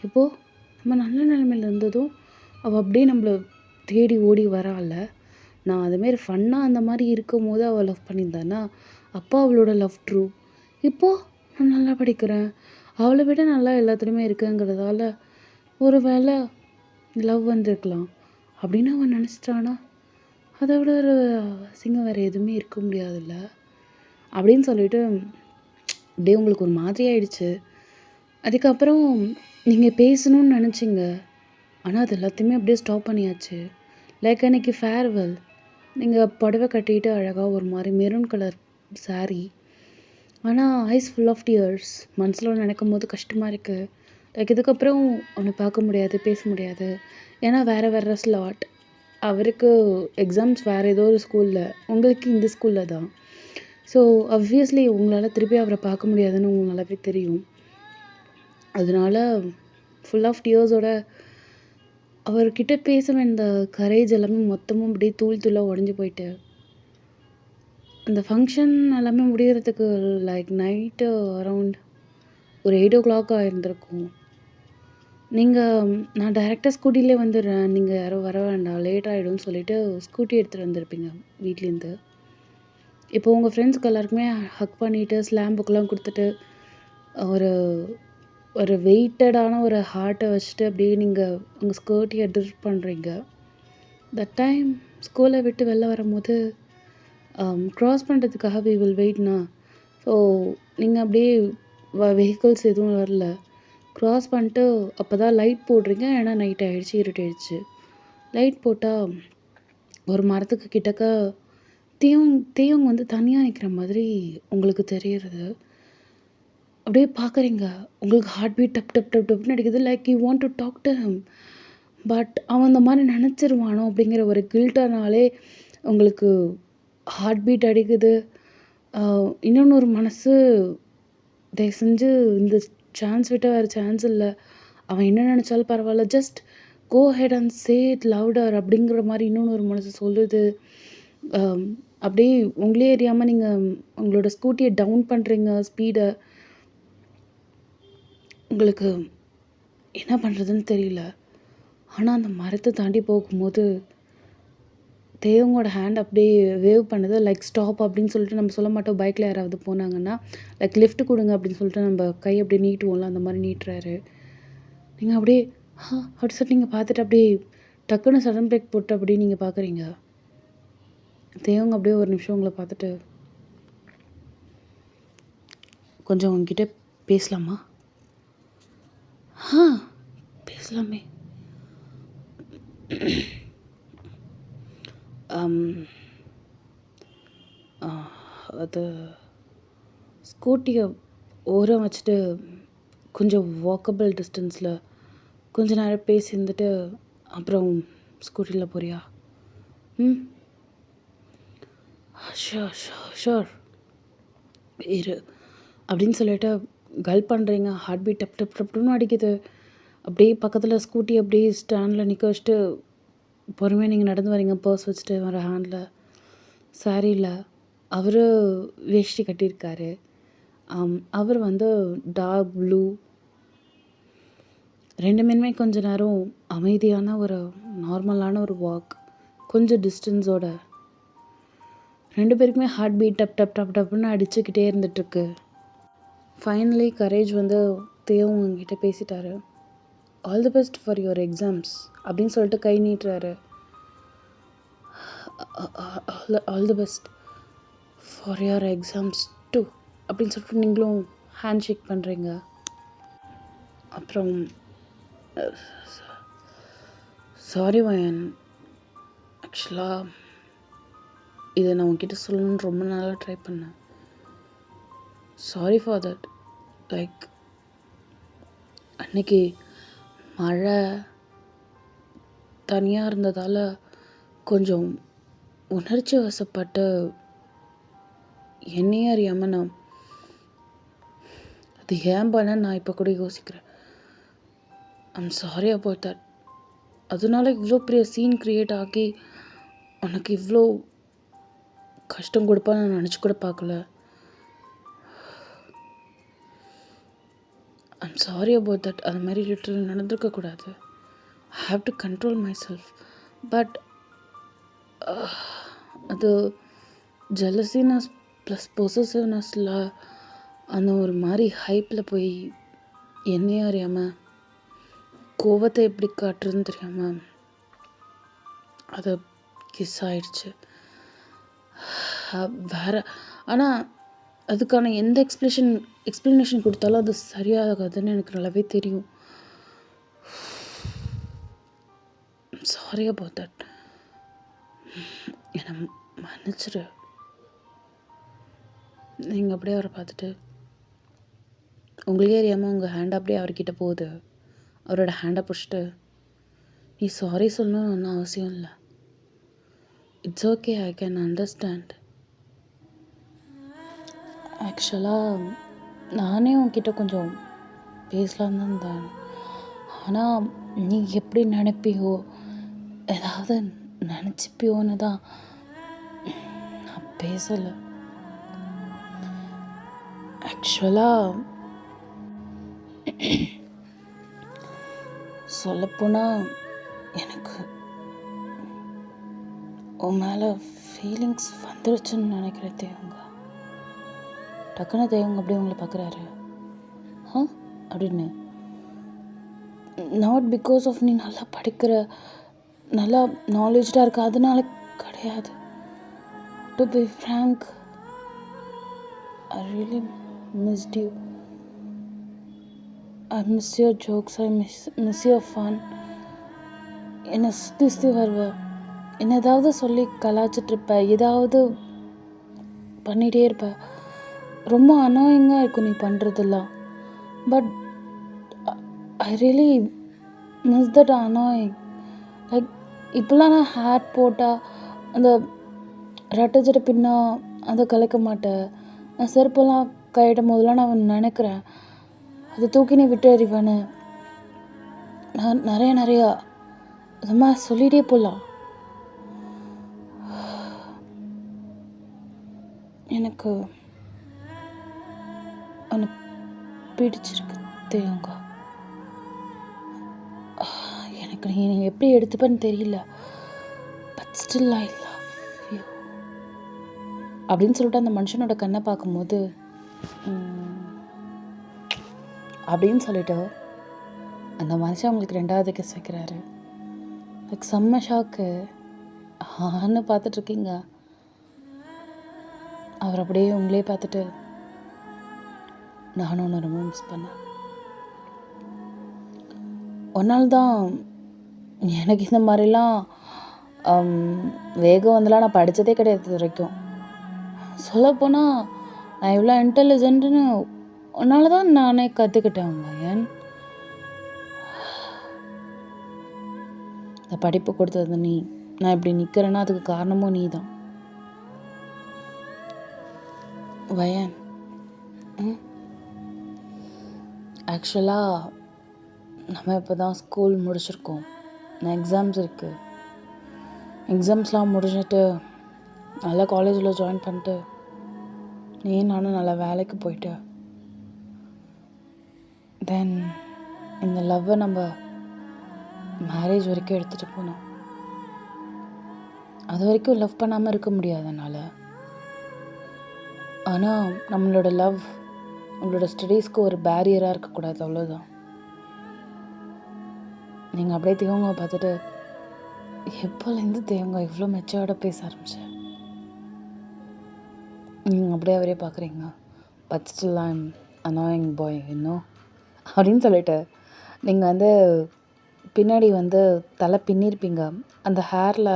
இப்போது நம்ம நல்ல நிலைமையில் இருந்ததும் அவள் அப்படியே நம்மளை தேடி ஓடி வரால. நான் அதுமாரி ஃபன்னாக அந்த மாதிரி இருக்கும் போது அவள் லவ் பண்ணியிருந்தானா அப்போ அவளோட லவ் ட்ரூ. இப்போது நான் நல்லா படிக்கிறேன், அவளை விட நல்லா எல்லாத்துலேயுமே இருக்குங்கிறதால ஒரு வேளை லவ் வந்திருக்கலாம் அப்படின்னு அவன் நினச்சிட்டானா அதை விட ஒரு அசிங்கம் வேறு எதுவுமே இருக்க முடியாதுல்ல அப்படின்னு சொல்லிட்டு அப்படியே உங்களுக்கு ஒரு மாதிரி ஆயிடுச்சு. அதுக்கப்புறம் நீங்கள் பேசணும்னு நினச்சிங்க, ஆனால் அது எல்லாத்தையுமே அப்படியே ஸ்டாப் பண்ணியாச்சு. லைக் அன்றைக்கி ஃபேர்வெல், நீங்கள் புடவை கட்டிட்டு அழகாக ஒரு மாதிரி மெரூன் கலர் சாரீ, ஆனால் ஐஸ் ஃபுல் ஆஃப் டியர்ஸ். மனசில் நினைக்கும் போது கஷ்டமாக இருக்குது. லைக் இதுக்கப்புறம் அவனை பார்க்க முடியாது, பேச முடியாது. ஏன்னா வேறு ஸ்லாட், அவருக்கு எக்ஸாம்ஸ் வேறு ஏதோ ஒரு ஸ்கூலில், உங்களுக்கு இந்த ஸ்கூலில் தான். ஸோ ஆப்வியஸ்லி உங்களால் திருப்பி அவரை பார்க்க முடியாதுன்னு உங்களுக்கு நல்லாவே தெரியும். அதனால ஃபுல் ஆஃப் டியர்ஸோட அவர்கிட்ட பேச வேண்டிய கரேஜ் எல்லாமே மொத்தமும் அப்படியே தூளாக உடஞ்சி போயிட்டு, அந்த ஃபங்க்ஷன் எல்லாமே முடிகிறதுக்கு லைக் நைட்டு அரவுண்ட் ஒரு 8 o'clock ஆயிருந்திருக்கும். நான் டைரெக்டாக ஸ்கூட்டிலே வந்துடுறேன், நீங்கள் யாரும் வர வேண்டாம், லேட் ஆகிடும்னு சொல்லிவிட்டு ஸ்கூட்டி எடுத்துகிட்டு வந்திருப்பீங்க வீட்லேருந்து. இப்போ உங்கள் ஃப்ரெண்ட்ஸ்க்கு எல்லாருக்குமே ஹக் பண்ணிவிட்டு ஸ்லாம் புக்கெலாம் கொடுத்துட்டு ஒரு ஒரு வெயிட்டடான ஒரு ஹார்ட்டை வச்சுட்டு அப்படியே நீங்கள் உங்கள் ஸ்கர்ட்டை அட்ஜஸ்ட் பண்ணுறீங்க. தட் டைம் ஸ்கூலை விட்டு வெளில வரும்போது க்ராஸ் பண்ணுறதுக்காக வி வில் வெயிட்னா. ஸோ நீங்கள் அப்படியே வெஹிக்கிள்ஸ் எதுவும் வரல, க்ராஸ் பண்ணிட்டு அப்போ தான் லைட் போடுறீங்க. ஏன்னா நைட் ஆகிடுச்சி, இருட்டாயிடுச்சு. லைட் போட்டால் ஒரு மரத்துக்கு கிட்டக்க தேவங்க வந்து தனியாக நிற்கிற மாதிரி உங்களுக்கு தெரியுறது. அப்படியே பார்க்குறீங்க, உங்களுக்கு ஹார்ட் பீட் டப் டப் டப் டப்னு அடிக்குது. Like you want to talk to him. But அவன் அந்த மாதிரி நினச்சிருவானோ அப்படிங்கிற ஒரு கில்ட்டானாலே உங்களுக்கு ஹார்ட் பீட் அடிக்குது. இன்னொன்று ஒரு மனசு, தயவு செஞ்சு இந்த சான்ஸ் விட்டால் வேறு சான்ஸ் இல்லை, அவன் என்ன நினச்சாலும் பரவாயில்ல, just go ahead and say it louder அப்படிங்கிற மாதிரி இன்னொன்று ஒரு மனசு சொல்லுது. அப்படியே உங்களே அறியாமல் நீங்கள் உங்களோட ஸ்கூட்டியை டவுன் பண்ணுறீங்க ஸ்பீடை. உங்களுக்கு என்ன பண்ணுறதுன்னு தெரியல. ஆனால் அந்த மரத்தை தாண்டி போகும்போது தேவங்களோட ஹேண்ட் அப்படியே வேவ் பண்ணுது. லைக் ஸ்டாப் அப்படின்னு சொல்லிட்டு நம்ம சொல்ல மாட்டோம், பைக்கில் யாராவது போனாங்கன்னா லைக் லிஃப்ட் கொடுங்க அப்படின்னு சொல்லிட்டு நம்ம கை அப்படியே நீட்டுவோம்ல, அந்த மாதிரி நீட்டுறாரு. நீங்கள் அப்படியே அப்படி சொல்லிட்டு நீங்கள் பார்த்துட்டு அப்படியே டக்குன்னு சடன் பிரேக் போட்டு அப்படியே நீங்கள் பார்க்குறீங்க. தேவங்க அப்படியே ஒரு நிமிஷம் உங்களை பார்த்துட்டு, கொஞ்சம் உங்ககிட்ட பேசலாமா? பேசலாமே. அது ஸ்கூட்டியை ஓரம் வச்சுட்டு கொஞ்சம் வாக்கபிள் டிஸ்டன்ஸில் கொஞ்ச நேரம் பேசி இருந்துட்டு அப்புறம் ஸ்கூட்டியில் போறியா? ஷோர் ஷோர் ஷோர் இரு அப்படின்னு சொல்லிட்டு கல் பண்ணுறீங்க. ஹார்ட் பீட் டப் டப் டப்னு அடிக்குது. அப்படியே பக்கத்தில் ஸ்கூட்டி அப்படியே ஸ்டாண்டில் நிற்க வச்சுட்டு பொறுமையாக நீங்கள் நடந்து வரீங்க, பர்ஸ் வச்சுட்டு வர ஹேண்டில். சாரியில் அவர் வேஷ்டி கட்டியிருக்காரு. அவர் வந்து டார்க் ப்ளூ. ரெண்டுமே கொஞ்ச நேரம் அமைதியான ஒரு நார்மலான ஒரு வாக், கொஞ்சம் டிஸ்டன்ஸோட. 2 பேருக்குமே ஹார்ட் பீட் டப் டப் டப் டப்னு அடிச்சுக்கிட்டே இருந்துகிட்ருக்கு. ஃபைனலி கரேஜ் வந்து தேவும் உங்ககிட்ட பேசிட்டாரு. All the best for your exams அப்படின்னு சொல்லிட்டு கை நீட்டுறாரு. All the best for your exams too. அப்படின்னு சொல்லிட்டு நீங்களும் ஹேண்ட் ஷேக் பண்ணுறீங்க. அப்புறம் சாரி வயன், ஆக்சுவலாக இதை நான் உங்ககிட்ட சொல்லணுன்னு ரொம்ப நாளாக ட்ரை பண்ணேன். Sorry for that. லைக் அன்னைக்கு மழை தனியாக இருந்ததால் கொஞ்சம் உணர்ச்சி வசப்பட்டு என்னையே அறியாமல் நான் அது ஏன் பண்ண நான் இப்போ கூட யோசிக்கிறேன். I'm sorry about that. அதனால இவ்வளோ பெரிய சீன் க்ரியேட் ஆகி உனக்கு இவ்வளோ கஷ்டம் கொடுப்பான்னு நான் நினச்சி கூட பார்க்கல. I'm sorry about that. அது மாதிரி லிட்டரலி நடந்திருக்கக்கூடாது. I have to control my self. But அது ஜெலசினஸ் ப்ளஸ் பொசசிவ்னஸில் அந்த ஒரு மாதிரி ஹைப்பில் போய் என்னையே அறியாமல் கோவத்தை எப்படி காட்டுறதுன்னு தெரியாமல் அது கிஸ் ஆயிடுச்சு. வேறு ஆனால் அதுக்கான எந்த எக்ஸ்ப்ளனேஷன் கொடுத்தாலும் அது சரியாகாதுன்னு எனக்கு நல்லாவே தெரியும். Sorry about that. என்னை மன்னிச்சிரு. நீங்கள் அப்படியே அவரை பார்த்துட்டு உங்களுக்கே அறியாமல் உங்கள் ஹேண்ட் அப்படியே அவர்கிட்ட போகுது. அவரோட ஹேண்டை பிடிச்சிட்டு நீ சாரி சொல்லணும்னு ஒன்றும் அவசியம் இல்லை. It's okay, I can understand. ஆக்சுவலாக நானே உன்கிட்ட கொஞ்சம் பேசலாம் தான் இருந்தேன். ஆனால் நீ எப்படி நினைப்பியோ ஏதாவது நினச்சிப்பியோன்னு தான் நான் பேசலை. ஆக்சுவலாக சொல்லப்போனால் எனக்கு உன் மேலே ஃபீலிங்ஸ் வந்துருச்சுன்னு நினைக்கிறேன். தேவங்க டக்குன்னு தேவங்க அப்படியே உங்களை பார்க்குறாரு. அப்படின்னு நாட் பிகாஸ் ஆஃப் நீ நல்லா படிக்கிற நல்லா நாலேஜாக இருக்க அதனால கிடையாது. To be frank, I really missed you. I miss your jokes. I miss your fun. என்னை சுற்றி வருவ, என்ன ஏதாவது சொல்லி கலாச்சிட்ருப்ப, ஏதாவது பண்ணிகிட்டே இருப்ப. ரொம்ப அனாயிங்காக இருக்கும் நீ பண்ணுறதெல்லாம். But I really miss that annoying. Like இப்போலாம் நான் ஹேட் போட்டால் அந்த ரெட்டை ஜடை பின்னா அதை கலைக்க மாட்டேன். நான் செருப்பெல்லாம் கையிடும் போதெல்லாம் நான் நினைக்கிறேன் அதை தூக்கி நீ விட்டு எறிவேன்னு. நான் நிறையா அது மாதிரி சொல்லிகிட்டே போகலாம். எனக்கு உனக்கு பிடிச்சிருக்கு தேவங்க. எனக்கு நீ எப்படி எடுத்துப்பேன்னு தெரியல. But still I love you அப்படின்னு சொல்லிட்டு அந்த மனுஷனோட கண்ணை பார்க்கும்போது அப்படின்னு சொல்லிட்டு அந்த மனுஷன் அவங்களுக்கு 2வது கிஸ் வைக்கிறாரு. லைக் செம்ம ஷாக்கு. ஆன்னு பார்த்துட்ருக்கீங்க. அவர் அப்படியே உங்களே பார்த்துட்டு நானும் ஒன்று ரொம்ப மிஸ் பண்ணேன். ஒரு நாள் தான் எனக்கு இந்த மாதிரிலாம் வேகம் வந்துலாம் நான் படித்ததே கிடையாது இது வரைக்கும். சொல்லப்போனால் நான் இவ்வளோ இன்டெலிஜென்ட்டுன்னு உன்னால தான் நானே கற்றுக்கிட்டேன். ஏன் இந்த படிப்பு கொடுத்தது நீ. நான் இப்படி நிற்கிறேன்னா அதுக்கு காரணமும் நீ தான் வயன். ஆக்சுவலாக நம்ம இப்போ தான் ஸ்கூல் முடிச்சிருக்கோம். நான் எக்ஸாம்ஸ் இருக்குது. எக்ஸாம்ஸ்லாம் முடிஞ்சிட்டு நல்லா காலேஜில் ஜாயின் பண்ணிட்டு நீ நானும் நல்லா வேலைக்கு போயிட்டு தென் இந்த லவ்வை நம்ம மேரேஜ் வரைக்கும் எடுத்துகிட்டு போனோம். அது வரைக்கும் லவ் பண்ணாமல் இருக்க முடியாதனால. ஆனால் நம்மளோட லவ் உங்களோட ஸ்டடீஸ்க்கு ஒரு பேரியராக இருக்கக்கூடாது, அவ்வளோதான். நீங்கள் அப்படியே தேவங்க பார்த்துட்டு எப்போலேருந்து தேவங்க இவ்வளோ மெச்சோர்டாக பேச ஆரம்பித்தேன். நீங்கள் அப்படியே அவரே பார்க்குறீங்க. பட் ஸ்டில் ஐம் அனாயிங் பாய் இன்னும் அப்படின்னு சொல்லிட்டு நீங்கள் வந்து பின்னாடி வந்து தலை பின்னிருப்பீங்க. அந்த ஹேரில்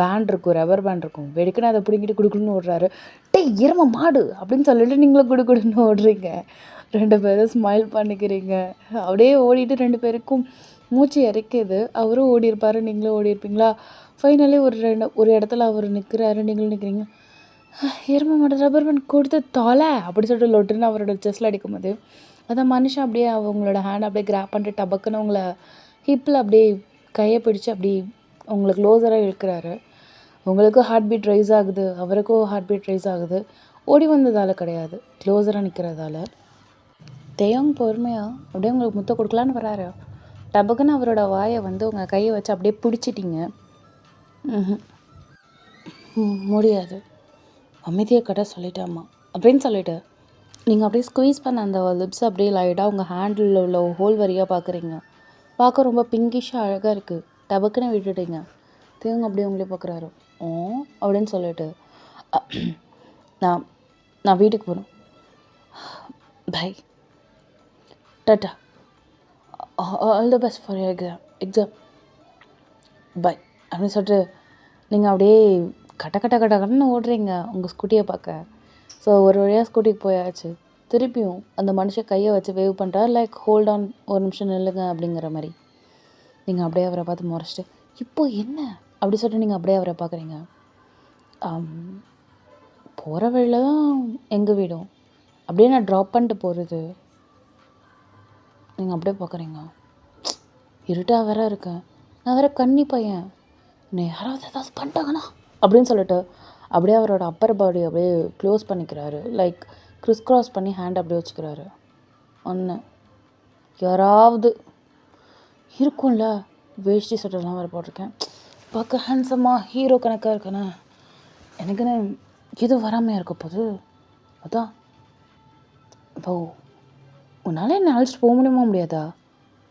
பேண்ட் இருக்கும், ரப்பர் பேண்ட் இருக்கும். வெடிக்குன்னு அதை பிடிங்கிட்டு குடுக்குன்னு ஓடுறாரு. டேய் எரும மாடு அப்படின்னு சொல்லிட்டு நீங்களும் குடுக்குன்னு ஓடுறீங்க. 2 பேரும் ஸ்மைல் பண்ணிக்கிறீங்க. அப்படியே ஓடிட்டு 2 பேருக்கும் மூச்சு இறைக்குது. அவரும் ஓடிருப்பாரு, நீங்களும் ஓடிருப்பீங்களா? ஃபைனலி ஒரு இடத்துல அவர் நிற்கிறாரு, நீங்களும் நிற்கிறீங்க. எரும மாடு ரப்பர் பேண்ட் கொடுத்து தொலை அப்படி சொல்லிட்டு லொட்டுன்னு அவரோட செஸ்ட்டில் அடிக்கும்போது அந்த மனுஷன் அப்படியே அவங்களோட ஹேண்ட் அப்படியே கிராப் பண்ணிட்டு டபக்குன்னு உங்களை ஹிப்பில் அப்படியே கையை பிடிச்சி அப்படி உங்களை க்ளோஸராக இழுக்கிறாரு. உங்களுக்கும் ஹார்ட் பீட் ரைஸ் ஆகுது, அவருக்கும் ஹார்ட் பீட் ரைஸ் ஆகுது. ஓடி வந்ததால் கிடையாது, க்ளோஸராக நிற்கிறதால. தேயோங் பொறுமையாக அப்படியே உங்களுக்கு முத்த கொடுக்கலான்னு வராரு. டபக்குன்னு அவரோட வாயை வந்து உங்கள் கையை வச்சு அப்படியே பிடிச்சிட்டிங்க. முடியாது, அமைதியை கடை சொல்லிட்டாம்மா அப்படின்னு சொல்லிட்டு நீங்கள் அப்படியே ஸ்குவீஸ் பண்ண அந்த லிப்ஸ் அப்படியே லைட்டாக உங்கள் ஹேண்டில் உள்ள ஹோல் வரியாக பார்க்குறீங்க. பார்க்க ரொம்ப பிங்கிஷாக அழகாக இருக்குது. டபக்குன்னு விட்டுட்டீங்க. தேவங்க அப்படியே உங்களே பார்க்குறாரு. ஓ அப்படின்னு சொல்லிட்டு நான் நான் வீட்டுக்கு போகணும், பை, டாட்டா, all the best for exam, bye அப்படின்னு சொல்லிட்டு நீங்கள் அப்படியே கடன்னு ஓடுறீங்க உங்கள் ஸ்கூட்டியை பார்க்க. ஸோ ஒரு வழியாக ஸ்கூட்டிக்கு போயாச்சு. திருப்பியும் அந்த மனுஷன் கையை வச்சு வேவ் பண்ணுறாரு, லைக் ஹோல்ட் ஆன், ஒரு நிமிஷம் நில்லுங்க அப்படிங்கிற மாதிரி. நீங்கள் அப்படியே அவரை பார்த்து முறைச்சிட்டு இப்போது என்ன அப்படி சொல்லிட்டு நீங்கள் அப்படியே அவரை பார்க்குறீங்க. போகிற வழியில் தான் எங்கள் வீடும், அப்படியே நான் ட்ராப் பண்ணிட்டு போகிறது. நீங்கள் அப்படியே பார்க்குறீங்க. இருட்டாக வேற இருக்கேன், நான் வேற கன்னி பையன், என்னை யாராவது ஏதாவது பண்ணிட்டாங்கண்ணா அப்படின்னு சொல்லிட்டு அப்படியே அவரோட அப்பர் பாடி அப்படியே க்ளோஸ் பண்ணிக்கிறாரு. லைக் கிறிஸ் பண்ணி ஹேண்ட் அப்படியே வச்சுக்கிறாரு. ஒன்று யாராவது இருக்கும்ல, வேஷ்டி சட்டெல்லாம் வேறு போட்டிருக்கேன், பார்க்க ஹேண்ட்ஸமாக ஹீரோ கணக்காக இருக்கேண்ணே, எனக்குன்னு எது வராமையாக இருக்க போகுது. அதான் இப்போ உன்னால் என்ன அழைச்சிட்டு போக முடியாதா?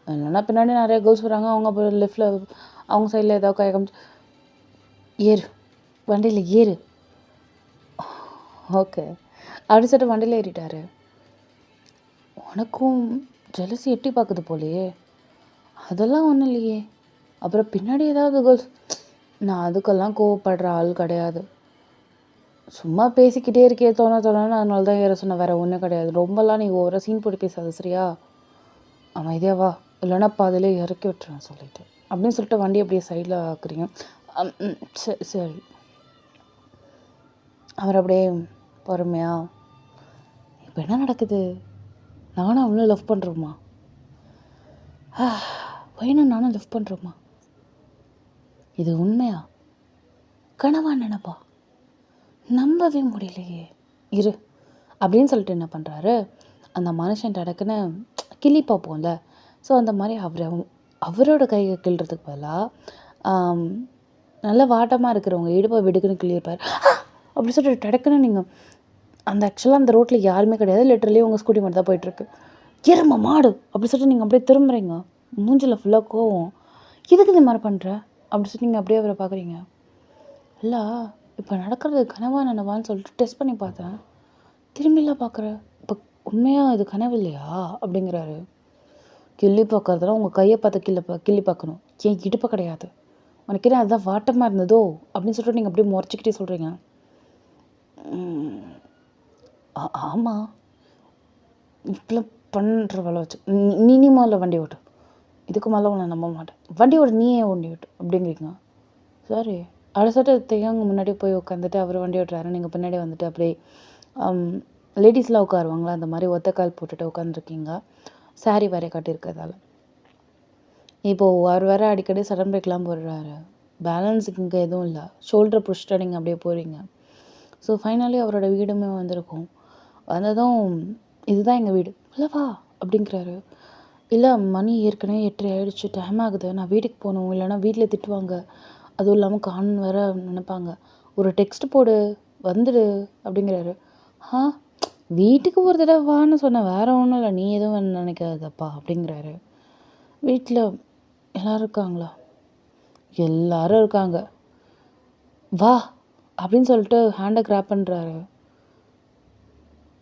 இல்லைன்னா பின்னாடி நிறைய கேர்ள்ஸ் வராங்க, அவங்க அப்புறம் லெஃப்டில் அவங்க சைடில் ஏதாவது கை காமிச்சு ஏறு, வண்டியில் ஏறு, ஓகே அப்படி சொல்லிட்டு வண்டியில் ஏறிட்டாரு. உனக்கும் ஜெலசி எட்டி பார்க்குது போலையே. அதெல்லாம் ஒன்றும் இல்லையே. அப்புறம் பின்னாடி ஏதாவது கேர்ள்ஸ், நான் அதுக்கெல்லாம் கோவப்படுற ஆள் கிடையாது. சும்மா பேசிக்கிட்டே இருக்கே தோணான்னு அதனால தான் ஏற சொன்ன, வேறு ஒன்றும் கிடையாது. ரொம்பலாம் நீ ஓவராக சீன் போட்டு பேசாது சரியா? அமைதியாக வா, இல்லைன்னா பாதிலே இறக்கி விட்டுறேன் சொல்லிட்டு அப்படின்னு சொல்லிட்டு வண்டி அப்படியே சைடில் ஆக்குறீங்க. சரி சரி. அவர் அப்படியே பொறுமையா, இப்போ என்ன நடக்குது, நானும் அவளும் லவ் பண்ணுறோமா, பையனும் நானும் லவ் பண்ணுறோமா, இது உண்மையா கனவா நினைப்பா, நம்பவே முடியலையே, இரு அப்படின்னு சொல்லிட்டு என்ன பண்ணுறாரு, அந்த மனுஷன் டடக்குன்னு கிள்ளி பார்ப்போம்ல, ஸோ அந்த மாதிரி அவரோட கையை கிள்றதுக்கு பதிலாக நல்ல வாட்டமாக இருக்கிறவங்க இடுப்பை வெடுக்குன்னு கிள்ளியிருப்பார். அப்படி சொல்லிட்டு டடக்குன்னு நீங்கள் அந்த ஆக்சுவலாக அந்த ரோட்டில் யாருமே கிடையாது, லிட்டரலி உங்கள் ஸ்கூட்டி மட்டும் தான் போயிட்டுருக்கு. எரும மாடு அப்படி சொல்லிட்டு நீங்கள் அப்படியே திரும்புறீங்க. மூஞ்சில் ஃபுல்லாக கோவம். எதுக்கு இந்த மாதிரி பண்ணுற அப்படி சொல்லிட்டு நீங்கள் அப்படியே அவரை பார்க்குறீங்க. இல்லை இப்போ நடக்கிறது கனவா நனவான்னு சொல்லிட்டு டெஸ்ட் பண்ணி பார்த்தேன், திரும்பிலாம் பார்க்குற, இப்போ உண்மையாக இது கனவு இல்லையா அப்படிங்கிறாரு. கிள்ளி பார்க்கறதுலாம் உங்கள் கையை பார்த்து கிள்ளி பார்க்கணும், ஏன் இடுப்பை கிடையாது, உனக்கு என்ன அதுதான் வாட்டமாக இருந்ததோ அப்படின்னு சொல்லிட்டு நீங்கள் அப்படியே முறைச்சிக்கிட்டே சொல்கிறீங்க. ஆமாம், இப்பெல்லாம் பண்ணுற வேலை வச்சு நீ முதல்ல வண்டி ஓட்டு, இதுக்கு மேலே உன்னை நம்ப மாட்டேன், வண்டி ஓட்டு, நீயே வண்டி ஓட்டு அப்படிங்கிறீங்க. சரி அதை சொல்லிட்டு தேங்க முன்னாடி போய் உட்காந்துட்டு அவர் வண்டி ஓட்டுறாரு, நீங்கள் பின்னாடி வந்துட்டு அப்படியே லேடிஸ்லாம் உட்காருவாங்களா அந்த மாதிரி ஒத்தக்கால் போட்டுட்டு உட்காந்துருக்கீங்க, சாரி வேற கட்டியிருக்கிறதால. இப்போது அவர் வேறு அடிக்கடி சடன் பிரேக்லாம் போடுறாரு, பேலன்ஸுக்கு இங்கே எதுவும் இல்லை, ஷோல்டரை புஷ்ட்டு நீங்கள் அப்படியே போகிறீங்க. ஸோ ஃபைனலி அவரோட வீடுமே வந்திருக்கும். வந்ததும் இதுதான் எங்கள் வீடு, இல்லைவா அப்படிங்கிறாரு. இல்லை மணி ஏற்கனவே 8:30 ஆகிடுச்சு, டைம் ஆகுது, நான் வீட்டுக்கு போகணும், இல்லைனா வீட்டில் திட்டுவாங்க, அதுவும் இல்லாமல் காணன்னு வேற நினைப்பாங்க, ஒரு டெக்ஸ்ட் போடு வந்துடு அப்படிங்கிறாரு. வீட்டுக்கு ஒரு தடவை வான்னு சொன்னேன், வேறு ஒன்றும் இல்லை, நீ எதுவும் நினைக்காதப்பா அப்படிங்கிறாரு. வீட்டில் எல்லோரும் இருக்காங்களா? எல்லாரும் இருக்காங்க, வா அப்படின்னு சொல்லிட்டு ஹேண்டை கிராப் பண்ணுறாரு.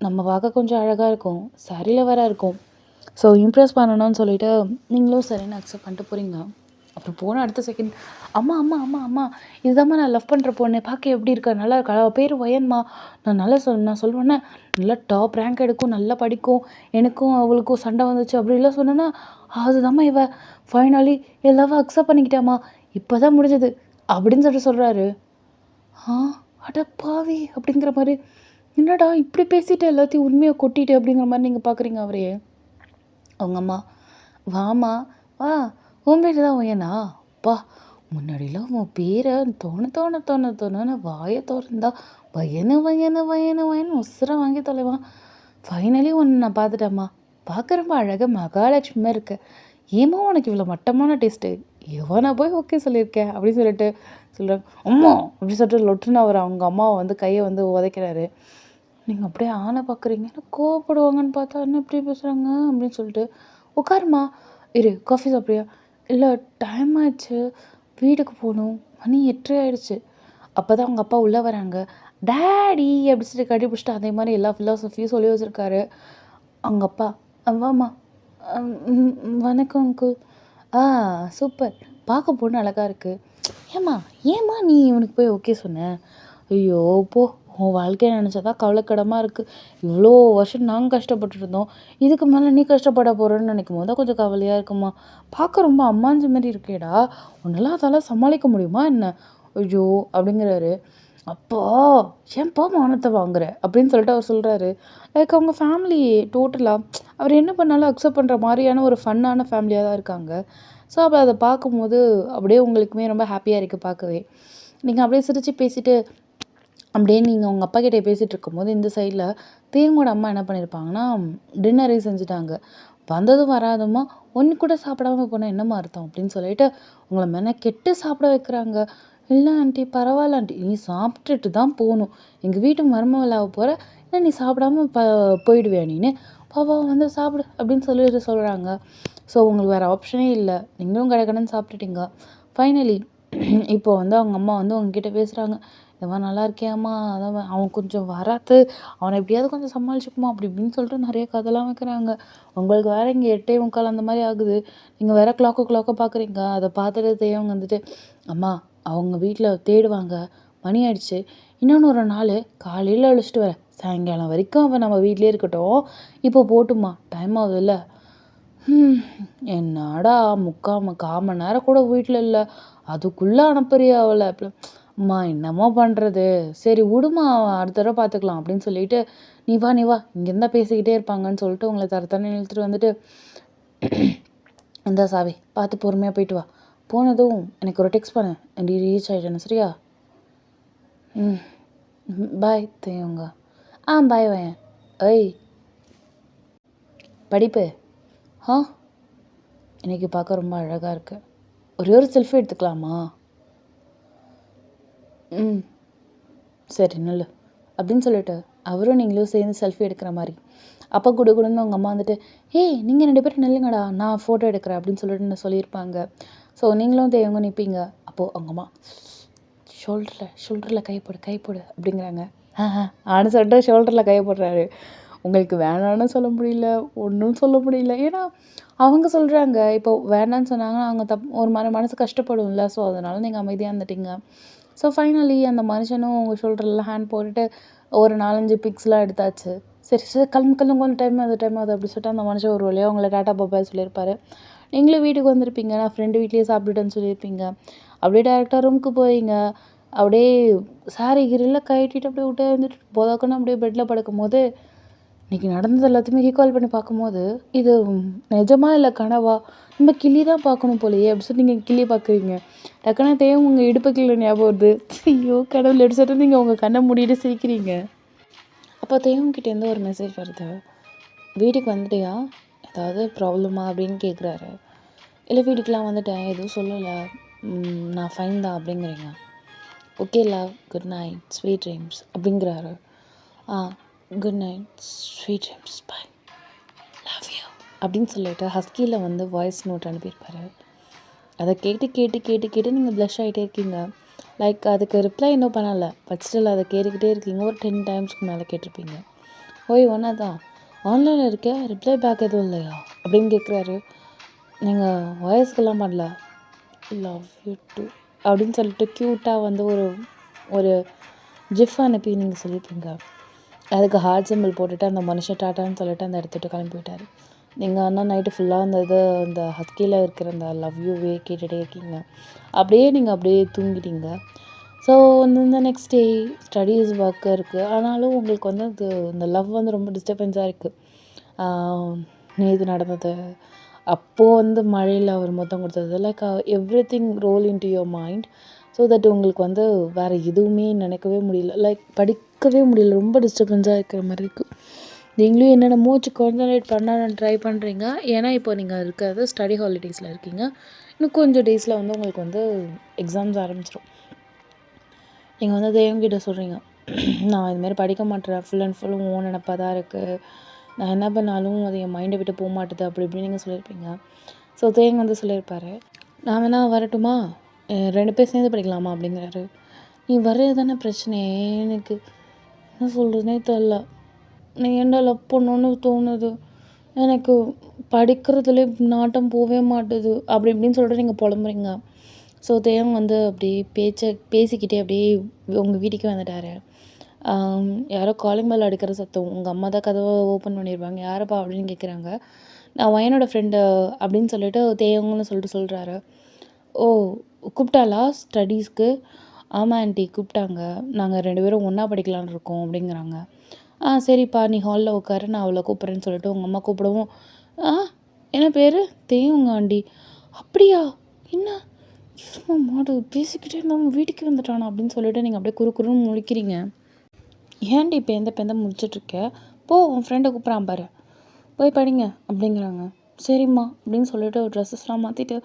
நம்ம பார்க்க கொஞ்சம் அழகாக இருக்கும், சாரியில் வேற இருக்கும். ஸோ இம்ப்ரெஸ் பண்ணணும்னு சொல்லிட்டு நீங்களும் சரின்னு அக்செப்ட் பண்ணிட்டு போகிறீங்க. அப்புறம் போன அடுத்த செகண்ட், அம்மா அம்மா அம்மா அம்மா இதுதாம்மா நான் லவ் பண்ணுற பொண்ணு, பார்க்க எப்படி இருக்கா, நல்லா இருக்கா, அவள் பேர் ஒயன்மா, நான் சொல்லுவேன்னே நல்லா டாப் ரேங்க் எடுக்கும், நல்லா படிக்கும், எனக்கும் அவளுக்கும் சண்டை வந்துச்சு அப்படிலாம் சொன்னேன்னா, அதுதாம்மா இவ ஃபைனலி எல்லாவும் அக்செப்ட் பண்ணிக்கிட்டாம்மா, இப்போ தான் முடிஞ்சது அப்படின்னு சொல்கிறாரு. ஆ அட பாவி அப்படிங்கிற மாதிரி, என்னடா இப்படி பேசிட்டு எல்லாத்தையும் உண்மையை கொட்டிட்டு அப்படிங்கிற மாதிரி நீங்கள் பார்க்குறீங்க அவரையே. அவங்க அம்மா, வாம்மா வா, உன் பேர் தான் ஒயனா, அப்பா முன்னாடிலாம் உன் பேரை தோணு வாயை திறந்தா வயனு வயனு வயனு வயனு உசுரை வாங்கி தொலைவான். ஃபைனலி ஒன்று நான் பார்த்துட்டேம்மா, பார்க்க ரொம்ப அழகாக மகாலட்சுமியாக இருக்க, ஏமா உனக்கு இவ்வளோ மட்டமான டேஸ்ட்டு, எவனை போய் ஓகே சொல்லியிருக்கேன் அப்படின்னு சொல்லிட்டு சொல்கிறாங்க. அம்மா அப்படி சொல்லிட்டு லொட்டுன்னு அவர் அவங்க அம்மாவை வந்து கையை வந்து உதைக்கிறாரு. நீங்கள் அப்படியே ஆளை பார்க்குறீங்க, என்ன கோவப்படுவாங்கன்னு பார்த்தா என்ன இப்படி பேசுகிறாங்க அப்படின்னு சொல்லிட்டு, உட்காருமா, இரு காஃபி சாப்பிட்றியா, இல்லை டைம் ஆயிடுச்சு வீட்டுக்கு போகணும், மணி 8:30 ஆயிடுச்சு. அப்போ தான் அவங்க அப்பா உள்ளே வராங்க. டேடி அப்படி சொல்லிட்டு கட்டி பிடிச்சிட்டு அதே மாதிரி எல்லா ஃபிலாசபியும் சொல்லி வச்சுருக்காரு அவங்க அப்பா. வாம்மா, வணக்கம் அங்கிள். சூப்பர், பார்க்க பொண்ணு அழகாக இருக்குது. ஏம்மா நீ இவனுக்கு போய் ஓகே சொன்ன, ஐயோ போ, உன் வாழ்க்கையை நினச்சாதான் கவலைக்கிடமாக இருக்குது, இவ்வளோ வருஷம் நாங்கள் கஷ்டப்பட்டு இருந்தோம், இதுக்கு மேலே நீ கஷ்டப்பட போகிறேன்னு நினைக்கும் போது தான் கொஞ்சம் கவலையாக இருக்குமா, பார்க்க ரொம்ப அம்மாஞ்சி மாதிரி இருக்கேடா, உன்னெல்லாம் அதெல்லாம் சமாளிக்க முடியுமா என்ன, ஐயோ அப்படிங்கிறாரு. அப்போ ஏன்பா மானத்தை வாங்குற அப்படின்னு சொல்லிட்டு அவர் சொல்கிறாரு. லைக் அவங்க ஃபேமிலி டோட்டலாக அவர் என்ன பண்ணாலும் அக்செப்ட் பண்ணுற மாதிரியான ஒரு ஃபன்னான ஃபேமிலியாக தான் இருக்காங்க. ஸோ அப்போ அதை பார்க்கும்போது அப்படியே உங்களுக்குமே ரொம்ப ஹாப்பியாக இருக்குது பார்க்கவே. நீங்கள் அப்படியே சிரித்து பேசிட்டு அப்படியே நீங்கள் உங்கள் அப்பா கிட்டே பேசிகிட்டு இருக்கும்போது இந்த சைடில் தேவங்கோட அம்மா என்ன பண்ணியிருப்பாங்கன்னா டின்னரே செஞ்சுட்டாங்க. வந்ததும் வராதுமா ஒன்று கூட சாப்பிடாம போனால் என்னம்மா அர்த்தம் அப்படின்னு சொல்லிட்டு உங்களை மெனக்கெட்டு சாப்பிட வைக்கிறாங்க. இல்லை ஆண்டி பரவாயில்ல ஆண்டி, நீ சாப்பிட்டுட்டு தான் போகணும், எங்கள் வீட்டு மருமகளாக போகிற, இல்லை நீ சாப்பிடாம போயிடுவியா நீனு, பாப்பா வந்து சாப்பிடு அப்படின்னு சொல்லிட்டு சொல்கிறாங்க. ஸோ உங்களுக்கு வேறு ஆப்ஷனே இல்லை, நீங்களும் கடகடன்னு சாப்பிட்டுட்டீங்க. ஃபைனலி இப்போ வந்து அவங்க அம்மா வந்து உங்ககிட்ட பேசுகிறாங்க. இந்த மாதிரி நல்லா இருக்கியாம்மா, அதான் அவன் கொஞ்சம் வராது, அவனை எப்படியாவது கொஞ்சம் சமாளிச்சுக்குமா அப்படி இப்படின்னு சொல்லிட்டு நிறைய கதைலாம் வைக்கிறாங்க. உங்களுக்கு வேறு இங்கே 8:45 அந்த மாதிரி ஆகுது, நீங்கள் வேறு கிளாக்கை பார்க்குறீங்க. அதை பார்த்துட்டு தேவங்க வந்துட்டு, அம்மா அவங்க வீட்டில் தேடுவாங்க, மணி ஆயிடுச்சு, இன்னொன்று ஒரு நாள் காலையில் அழைச்சிட்டு வரேன், சாயங்காலம் வரைக்கும் அவன் நம்ம வீட்டிலே இருக்கட்டும், இப்போ போட்டுமா டைம் ஆகுது இல்லை. என்னடா கால் மணி நேரம் கூட வீட்டில் இல்லை, அதுக்குள்ளே அனுப்புறியா அவளை, அம்மா என்னம்மா பண்ணுறது, சரி விடுமா அடுத்த தடவை பார்த்துக்கலாம் அப்படின்னு சொல்லிட்டு, நீ வா இங்கேருந்தா பேசிக்கிட்டே இருப்பாங்கன்னு சொல்லிட்டு உங்களை தரத்தானே இழுத்துட்டு வந்துட்டு, இந்த சாவி பார்த்து பொறுமையாக போயிட்டு வா, போனதும் எனக்கு ஒரு டெக்ஸ்ட் பண்ணு, அப்படி ரீச் ஆகிட்டேன்னு சரியா. பாய் தேவங்க. பாய் வயன். ஏய் படிப்பு இன்னைக்கு பார்க்க ரொம்ப அழகாக இருக்கு, ஒரே ஒரு செல்ஃபி எடுத்துக்கலாமா, சரி நல்லு அப்படின்னு சொல்லிட்டு அவரும் நீங்களும் சேர்ந்து செல்ஃபி எடுக்கிற மாதிரி. அப்போ கொடுன்னு அவங்க அம்மா வந்துட்டு, ஏய் நீங்கள் 2 பேரும் நில்லுங்கடா நான் ஃபோட்டோ எடுக்கிறேன் அப்படின்னு சொல்லிட்டு நான் சொல்லியிருப்பாங்க. ஸோ நீங்களும் தேவங்க நிற்பீங்க. அப்போது அவங்க அம்மா ஷோல்டரில் கை போடு அப்படிங்கிறாங்க. ஆன்னு சொல்லிட்டு ஷோல்டரில் கை போடுறாரு. உங்களுக்கு வேணான்னு சொல்ல முடியல, ஒன்றும் சொல்ல முடியல, ஏன்னா அவங்க சொல்கிறாங்க. இப்போ வேணான்னு சொன்னாங்கன்னா அவங்க ஒரு மனசு கஷ்டப்படும்ல. ஸோ அதனால் நீங்கள் அமைதியாக இருந்துட்டீங்க. ஸோ ஃபைனலி அந்த மனுஷனும் உங்கள் ஷோல்டர்லாம் ஹேண்ட் போட்டுட்டு ஒரு 4-5 பிக்ஸ்லாம் எடுத்தாச்சு. சரி கிளம்பு கொஞ்சம் டைம் ஆகுது அப்படி சொல்லிட்டு அந்த மனுஷன் ஒரு வழியாக உங்களை டாட்டா பாப்பாய் சொல்லியிருப்பாரு. நீங்களும் வீட்டுக்கு வந்திருப்பீங்க, நான் ஃப்ரெண்டு வீட்லேயே சாப்பிட்டுட்டேன்னு சொல்லியிருப்பீங்க. அப்படியே டேரெக்டாக ரூமுக்கு போவீங்க. அப்படியே சாரி கிரியில் கட்டிட்டு அப்படியே விட்டு வந்துட்டு போதாக்கணும் அப்படியே பெட்டில் படுக்கும் போது இன்றைக்கி நடந்தது எல்லாத்தையுமே ரீகால் பண்ணி பார்க்கும்போது, இது நிஜமா இல்லை கனவா, நம்ம கிளி தான் பார்க்கணும் போலையே அப்படி சொல்லி நீங்கள் கிளி பார்க்குறீங்க. டக்குனா தேவை உங்கள் இடுப்பு கிளி ஞாபகம் வருது. ஐயோ கடவுள் எப்படி சொல்லிட்டு நீங்கள் உங்கள் கண்ணை மூடிட்டு சிரிக்கிறீங்க. அப்போ தேவங்கிட்டேருந்து ஒரு மெசேஜ் வருது, வீட்டுக்கு வந்துட்டியா, ஏதாவது ப்ராப்ளமா அப்படின்னு கேட்குறாரு. இல்லை வீட்டுக்கெலாம் வந்துட்டேன், எதுவும் சொல்லலை, நான் ஃபைன் தான் அப்படிங்கிறீங்க. Okay love, good night, sweet dreams அப்படிங்கிறாரு. Good night, sweet dreams, bye, love you அப்படின்னு சொல்லிட்டு ஹஸ்கியில் வந்து வாய்ஸ் நோட் அனுப்பியிருப்பாரு. அதை கேட்டு நீங்கள் ப்ளஷ் ஆகிட்டே இருக்கீங்க. லைக் அதுக்கு ரிப்ளை இன்னும் பண்ணலை, பட் ஸ்டில் அதை கேட்டுக்கிட்டே இருக்கீங்க. ஒரு 10 டைம்ஸ்க்கு மேலே கேட்டிருப்பீங்க. ஓய் ஒன்றா தான் ஆன்லைனில் இருக்க ரிப்ளை பேக் எதுவும் இல்லையா அப்படின்னு கேட்குறாரு. நீங்கள் வாய்ஸ்க்கெல்லாம் பண்ணல, லவ் யூ டூ அப்படின்னு சொல்லிட்டு க்யூட்டாக வந்து ஒரு ஒரு ஜிஃப் அனுப்பி நீங்கள் சொல்லியிருப்பீங்க. அதுக்கு ஹார்ட் சிம்பிள் போட்டுட்டு அந்த மனுஷன் டாட்டான்னு சொல்லிட்டு அந்த இடத்துட்டு கிளம்பி போயிட்டார். நீங்கள் ஆனால் நைட்டு ஃபுல்லாக அந்த அந்த ஹஸ்கியில் இருக்கிற அந்த லவ் யூவே கேட்டுகிட்டே இருக்கீங்க. அப்படியே தூங்கிட்டீங்க. ஸோ இந்த நெக்ஸ்ட் டே ஸ்டடீஸ் ஒர்க்கு இருக்குது. ஆனாலும் உங்களுக்கு வந்து அது இந்த லவ் வந்து ரொம்ப டிஸ்டர்பன்ஸாக இருக்குது. நேற்று நடந்தது, அப்போது வந்து மழையில் அவர் மொத்தம் கொடுத்தது, like everything roll into your mind. So that உங்களுக்கு வந்து வேறு எதுவுமே நினைக்கவே முடியல, லைக் படிக்கவே முடியல, ரொம்ப டிஸ்டர்பன்ஸாக இருக்கிற மாதிரி இருக்குது. நீங்களும் என்னென்னமோ கான்சன்ட்ரேட் பண்ண ட்ரை பண்ணுறீங்க. ஏன்னா இப்போ நீங்கள் இருக்கிறது ஸ்டடி ஹாலிடேஸில் இருக்கீங்க. இன்னும் கொஞ்சம் டேஸில் வந்து உங்களுக்கு வந்து எக்ஸாம்ஸ் ஆரம்பிச்சிடும். நீங்கள் வந்து தேவங்கிட்ட சொல்கிறீங்க, நான் இதுமாரி படிக்க மாட்டேன், ஃபுல் அண்ட் ஃபுல் ஓன் நினப்பாக தான் இருக்குது, நான் என்ன பண்ணாலும் அது என் மைண்டை விட்டு போக மாட்டுது அப்படி இப்படின்னு நீங்கள் சொல்லியிருப்பீங்க. ஸோ தேவங்க வந்து சொல்லியிருப்பாரு, நான் வேணா வரட்டுமா, 2 பேர் சேர்ந்து படிக்கலாமா அப்படிங்கிறாரு. நீ வர்றது தானே பிரச்சனை, எனக்கு என்ன சொல்கிறதுனே தெரில, நீ என்ன லவ் பண்ணணுன்னு தோணுது, எனக்கு படிக்கிறதுலே நாட்டம் போகவே மாட்டுது அப்படி இப்படின்னு சொல்லிட்டு நீங்கள் புலம்புறீங்க. ஸோ தேவன் வந்து அப்படியே பேசிக்கிட்டே அப்படியே உங்கள் வீட்டுக்கே வந்துட்டார். யாரோ காலிங் பெல் அடிக்கிற சத்தம், உங்கள் அம்மா தான் கதவை ஓப்பன் பண்ணியிருப்பாங்க. யாரப்பா அப்படின்னு கேட்குறாங்க. நான் வயனோட ஃப்ரெண்டு அப்படின்னு சொல்லிட்டு தேவங்கன்னு சொல்லிட்டு சொல்கிறாரு. ஓ, கூப்பிட்டாளா ஸ்டடீஸ்க்கு? ஆமாம் ஆண்டி கூப்பிட்டாங்க, நாங்கள் 2 பேரும் ஒன்றா படிக்கலான்னு இருக்கோம் அப்படிங்கிறாங்க. சரிப்பா நீ ஹாலில் உட்காரு, நான் அவளை கூப்பிட்றேன்னு சொல்லிட்டு உங்கள் அம்மா கூப்பிடவும், என்ன பேர் தேவங்க ஆண்டி, அப்படியா, என்ன மாடு பேசிக்கிட்டே நம்ம வீட்டுக்கு வந்துட்டானா அப்படின்னு சொல்லிட்டு நீங்கள் அப்படியே குறுன்னு முழிக்கிறீங்க. ஏன்டி பேந்த முடிச்சிட்ருக்க, போ உன் ஃப்ரெண்டை கூப்பிட்றான் பாரு, போய் படிங்க அப்படிங்கிறாங்க. சரிம்மா அப்படின்னு சொல்லிட்டு ட்ரெஸ்ஸஸ்லாம் மாற்றிட்டு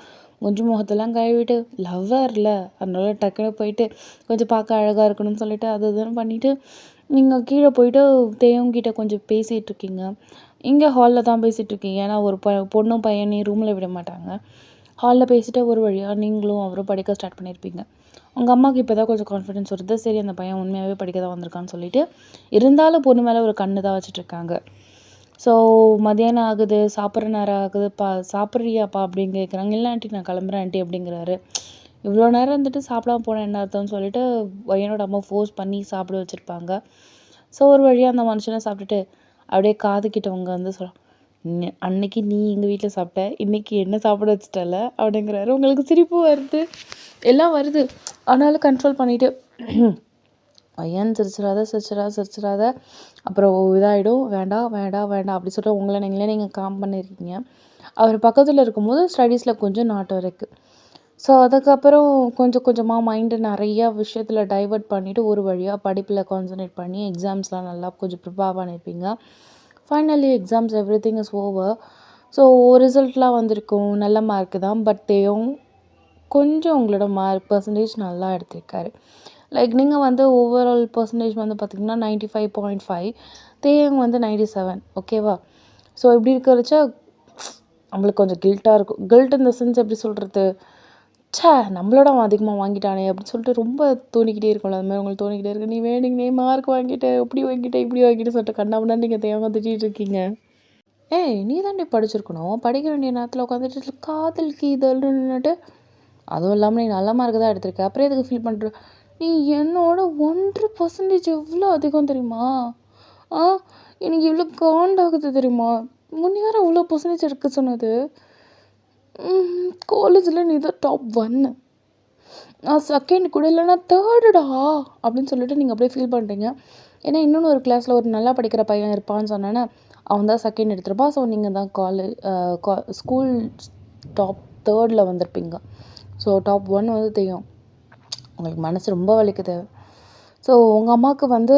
கொஞ்சம் முகத்தெல்லாம் கழுவிட்டு, லவ்வரில் அதனால டக்குன்னு போயிட்டு கொஞ்சம் பார்க்க அழகாக இருக்கணும்னு சொல்லிட்டு அது இதுன்னு பண்ணிவிட்டு நீங்கள் கீழே போயிட்டு தேவங்கிட்ட கொஞ்சம் பேசிகிட்டு இருக்கீங்க. இங்கே ஹாலில் தான் பேசிகிட்டு இருக்கீங்க. ஏன்னா ஒரு பொண்ணும் பையனையும் ரூமில் விட மாட்டாங்க. ஹாலில் பேசிட்டு ஒரு வழியாக நீங்களும் அவரும் படிக்க ஸ்டார்ட் பண்ணியிருப்பீங்க. உங்கள் அம்மாவுக்கு இப்போ தான் கொஞ்சம் கான்ஃபிடென்ஸ் வருது, சரி அந்த பையன் உண்மையாகவே படிக்க தான் வந்திருக்கான்னு சொல்லிட்டு, இருந்தாலும் பொண்ணு மேலே ஒரு கண்ணு தான் வச்சுட்ருக்காங்க. ஸோ மதியானம் ஆகுது, சாப்பிட்ற நேரம் ஆகுதுப்பா, சாப்பிட்றியாப்பா அப்படின்னு கேட்குறாங்க. இல்லை ஆண்டி நான் கிளம்புறேன் ஆண்டி அப்படிங்கிறாரு. இவ்வளோ நேரம் வந்துட்டு சாப்பிடாம போனேன் என்ன அர்த்தம்னு சொல்லிட்டு பையனோட அம்மா ஃபோர்ஸ் பண்ணி சாப்பிட வச்சுருப்பாங்க. ஸோ ஒரு வழியாக அந்த மனுஷனை சாப்பிட்டுட்டு அப்படியே காதுக்கிட்டவங்க வந்து அன்னைக்கு நீ எங்கள் வீட்டில் சாப்பிட்ட, இன்றைக்கி என்ன சாப்பிட வச்சுட்டல அப்படிங்கிறாரு. உங்களுக்கு சிரிப்பு வருது, எல்லாம் வருது, ஆனாலும் கண்ட்ரோல் பண்ணிவிட்டு பையன் சிரிச்சிடாத அப்புறம் இதாகிடும், வேண்டாம் அப்படி சொல்லிட்டு உங்களை நீங்கள் காம் பண்ணியிருக்கீங்க. அவர் பக்கத்தில் இருக்கும்போது ஸ்டடீஸில் கொஞ்சம் நாட்டம் இருக்குது. ஸோ அதுக்கப்புறம் கொஞ்சம் கொஞ்சமாக மைண்டு நிறையா விஷயத்தில் டைவர்ட் பண்ணிவிட்டு ஒரு வழியாக படிப்பில் கான்சன்ட்ரேட் பண்ணி எக்ஸாம்ஸ்லாம் நல்லா கொஞ்சம் ப்ரிப்பேர் பண்ணியிருப்பீங்க. Finally exams everything is over. So ரிசல்ட்லாம் வந்திருக்கும், நல்ல மார்க்கு தான். பட் கொஞ்சம் உங்களோட பர்சன்டேஜ் நல்லா எடுத்திருக்காரு. லைக் நீங்கள் வந்து ஓவரால் பர்சன்டேஜ் வந்து பார்த்திங்கன்னா 95.5, தேவங்க வந்து 97, ஓகேவா? ஸோ இப்படி இருக்கிறச்ச நம்மளுக்கு கொஞ்சம் கில்ட்டாக இருக்கும். கில்ட் இந்த சென்ஸ் எப்படி சொல்கிறது, நம்மளோட அவன் அதிகமாக வாங்கிட்டானே அப்படின்னு சொல்லிட்டு ரொம்ப தோணிக்கிட்டே இருக்கும்ல, அது மாதிரி உங்களுக்கு தோணிக்கிட்டே இருக்கு. நீ வேணுங்கனே மார்க் வாங்கிட்டேன், இப்படி வாங்கிட்டேன் சொல்லிட்டு கண்ணாமண்ணா நீங்கள் தேவங்க திட்டிகிட்டு இருக்கீங்க. ஏய் நீ தாண்டி படிச்சிருக்கணும், படிக்க வேண்டிய நேரத்தில் உட்காந்துட்டு காதல் கீதல்னு நின்றுட்டு, அதுவும் இல்லாமல் நீ நல்ல மார்க் தான் எடுத்திருக்க, அப்புறம் எதுக்கு ஃபீல் பண்ணுற, நீ என்னோட 1% எவ்வளோ அதிகம் தெரியுமா? எனக்கு இவ்வளோ காண்டாகுது தெரியுமா? முன்னே வேறு அவ்வளோ பர்சன்டேஜ் எடுக்க சொன்னது, காலேஜில் நீ தான் டாப் 1, நான் செகண்ட் கூட இல்லைனா தேர்டுடா அப்படின்னு சொல்லிட்டு நீங்கள் அப்படியே ஃபீல் பண்ணுறீங்க. ஏன்னா இன்னொன்று ஒரு கிளாஸில் ஒரு நல்லா படிக்கிற பையன் இருப்பான்னு சொன்னேன்னா, அவன் தான் செகண்ட் எடுத்துருப்பான். ஸோ நீங்கள் தான் ஸ்கூல் டாப் 3rd வந்திருப்பீங்க. ஸோ டாப் 1 வந்து தெரியும், உங்களுக்கு மனசு ரொம்ப வலிக்குது. ஸோ உங்கள் அம்மாவுக்கு வந்து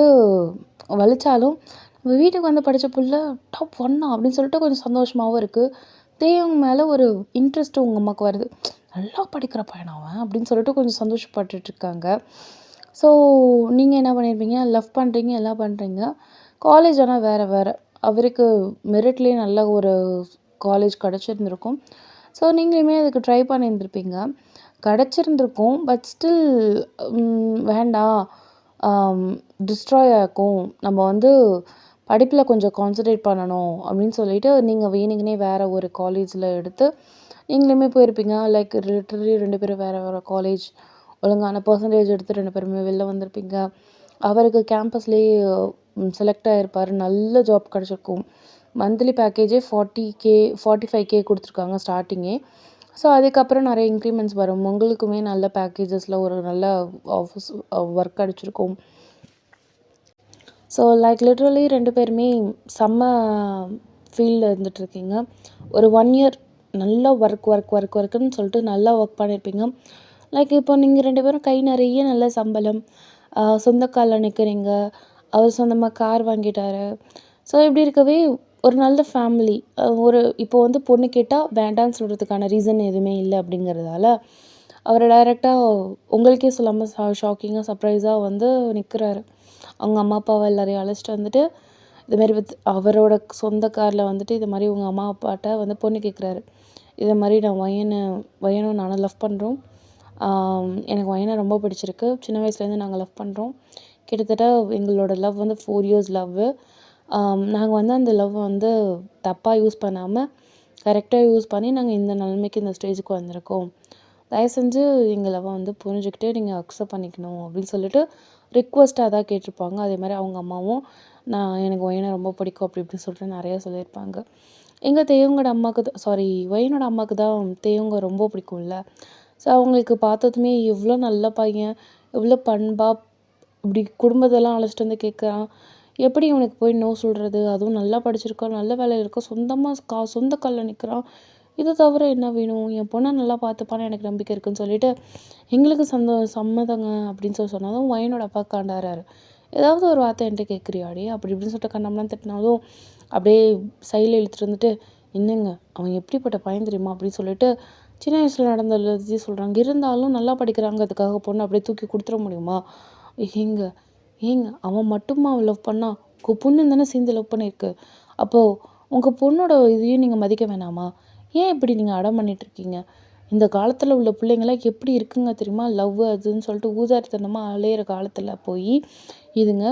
வலித்தாலும் நம்ம வீட்டுக்கு வந்து படித்த புள்ள டாப் 1 அப்படின்னு சொல்லிட்டு கொஞ்சம் சந்தோஷமாகவும் இருக்குது. தேவங்க மேலே ஒரு இன்ட்ரெஸ்ட்டு உங்கள் அம்மாவுக்கு வருது, நல்லா படிக்கிற பையன் அவன் அப்படின்னு சொல்லிட்டு கொஞ்சம் சந்தோஷப்பட்டுட்ருக்காங்க. ஸோ நீங்கள் என்ன பண்ணியிருப்பீங்க, லவ் பண்ணுறீங்க, எல்லாம் பண்ணுறீங்க. காலேஜ் ஆனால் வேறு அவருக்கு மெரிட்லேயே நல்ல ஒரு காலேஜ் கிடச்சிருந்துருக்கும். ஸோ நீங்களுமே அதுக்கு ட்ரை பண்ணியிருந்திருப்பீங்க, கிடச்சிருந்துருக்கும். பட் ஸ்டில் வேண்டாம், டிஸ்ட்ராய் ஆகும், நம்ம வந்து படிப்பில் கொஞ்சம் கான்சன்ட்ரேட் பண்ணணும் அப்படின்னு சொல்லிட்டு நீங்கள் வேணுங்கன்னே வேறு ஒரு காலேஜில் எடுத்து நீங்களுமே போயிருப்பீங்க. லைக் லிட்டரலி 2 பேரும் வேறு வேறு காலேஜ், ஒழுங்கான பெர்சன்டேஜ் எடுத்து 2 பேருமே வெளில வந்திருப்பீங்க. அவருக்கு கேம்பஸ்லேயே செலக்ட் ஆகிருப்பார். நல்ல ஜாப் கிடச்சிருக்கும். மந்த்லி பேக்கேஜே 40K 45K கொடுத்துருக்காங்க ஸ்டார்ட்டிங்கே. ஸோ அதுக்கப்புறம் நிறைய இன்க்ரிமெண்ட்ஸ் வரும். உங்களுக்குமே நல்ல பேக்கேஜஸில் ஒரு நல்ல ஆஃபீஸ் ஒர்க் கிடச்சிருக்கும். ஸோ லைக் லிட்ரலி 2 பேருமே செம்ம ஃபீல்டில் இருந்துகிட்ருக்கீங்க. ஒரு 1 இயர் நல்லா ஒர்க்குன்னு சொல்லிட்டு நல்லா ஒர்க் பண்ணியிருப்பீங்க. லைக் இப்போ நீங்கள் 2 பேரும் கை நிறைய நல்ல சம்பளம், சொந்த காலில் நிற்கிறீங்க. அவர் சொந்தமாக கார் வாங்கிட்டாரு. ஸோ இப்படி இருக்கவே ஒரு நல்ல ஃபேமிலி. ஒரு இப்போ வந்து பொண்ணு கேட்டால் வேண்டான்னு சொல்கிறதுக்கான ரீசன் எதுவுமே இல்லை அப்படிங்கிறதால அவர் டைரெக்டாக உங்களுக்கே சொல்லாமல் ஷாக்கிங்காக சர்ப்ரைஸாக வந்து நிற்கிறாரு. அவங்க அம்மா அப்பாவை எல்லாரையும் அழைச்சிட்டு வந்துட்டு இதுமாரி அவரோட சொந்த காரில் வந்துட்டு இது மாதிரி உங்கள் அம்மா அப்பாட்ட வந்து பொண்ணு கேட்குறாரு. இதை மாதிரி நான் வயனும் நானும் லவ் பண்ணுறோம். எனக்கு வயனை ரொம்ப பிடிச்சிருக்கு. சின்ன வயசுலேருந்து நாங்கள் லவ் பண்ணுறோம். கிட்டத்தட்ட எங்களோட லவ் வந்து 4 இயர்ஸ் லவ்வு. நாங்கள் வந்து அந்த லவ் வந்து தப்பாக யூஸ் பண்ணாமல் கரெக்டாக யூஸ் பண்ணி நாங்கள் இந்த நிலைமைக்கு இந்த ஸ்டேஜுக்கு வந்திருக்கோம். தயவு செஞ்சு எங்கள் லவ்வை வந்து புரிஞ்சுக்கிட்டு நீங்கள் அக்செப்ட் பண்ணிக்கணும் அப்படின்னு சொல்லிட்டு ரிக்வெஸ்ட்டாக தான் கேட்டிருப்பாங்க. அதே மாதிரி அவங்க அம்மாவும் எனக்கு வயனை ரொம்ப பிடிக்கும் அப்படி இப்படின்னு சொல்லிட்டு நிறையா சொல்லியிருப்பாங்க. எங்கள் தேவங்களோட அம்மாவுக்கு வயனோட அம்மாவுக்கு தான் தேவங்க ரொம்ப பிடிக்கும்ல. ஸோ அவங்களுக்கு பார்த்ததுமே எவ்வளோ நல்ல பையன், எவ்வளோ பண்பாக இப்படி குடும்பத்தெல்லாம் அழைச்சிட்டு வந்து கேட்குறான். எப்படி இவனுக்கு போய் நோ சொல்கிறது? அதுவும் நல்லா படிச்சிருக்கான், நல்ல வேலையில் இருக்கான், சொந்தமாக சொந்த காலில் நிற்கிறான். இதை தவிர என்ன வேணும்? என் பொண்ணை நல்லா பார்த்துப்பான்னு எனக்கு நம்பிக்கை இருக்குன்னு சொல்லிட்டு எங்களுக்கு சம்மதங்க அப்படின்னு சொன்னதும் வயனோட அப்பா காண்டாராரு. ஏதாவது ஒரு வார்த்தை என்கிட்ட கேட்குறியாடி அப்படி இப்படின்னு சொல்லிட்டு கண்ணம்லாம் திட்டினாலும் அப்படியே சைடில் இழுத்துட்டு வந்துட்டு என்னங்க அவன் எப்படிப்பட்ட பையன் தெரியுமா அப்படின்னு சொல்லிட்டு சின்ன வயசில் நடந்த எல்லாத்தையும் சொல்கிறாங்க. இருந்தாலும் நல்லா படிக்கிறாங்கிறதுக்காக பொண்ணு அப்படியே தூக்கி கொடுத்துட முடியுமா? ஏங்க ஏங்க அவன் மட்டுமா அவன் லவ் பண்ணா? உங்கள் பொண்ணு தானே சேர்ந்து லவ் பண்ணியிருக்கு. அப்போது உங்கள் பொண்ணோட இதையும் நீங்கள் மதிக்க வேணாமா? ஏன் இப்படி நீங்கள் அடம் பண்ணிகிட்ருக்கீங்க? இந்த காலத்தில் உள்ள பிள்ளைங்களாம் எப்படி இருக்குங்க தெரியுமா? லவ் அதுன்னு சொல்லிட்டு ஊதாரித்தனமாக அலையிற காலத்தில் போய் இதுங்க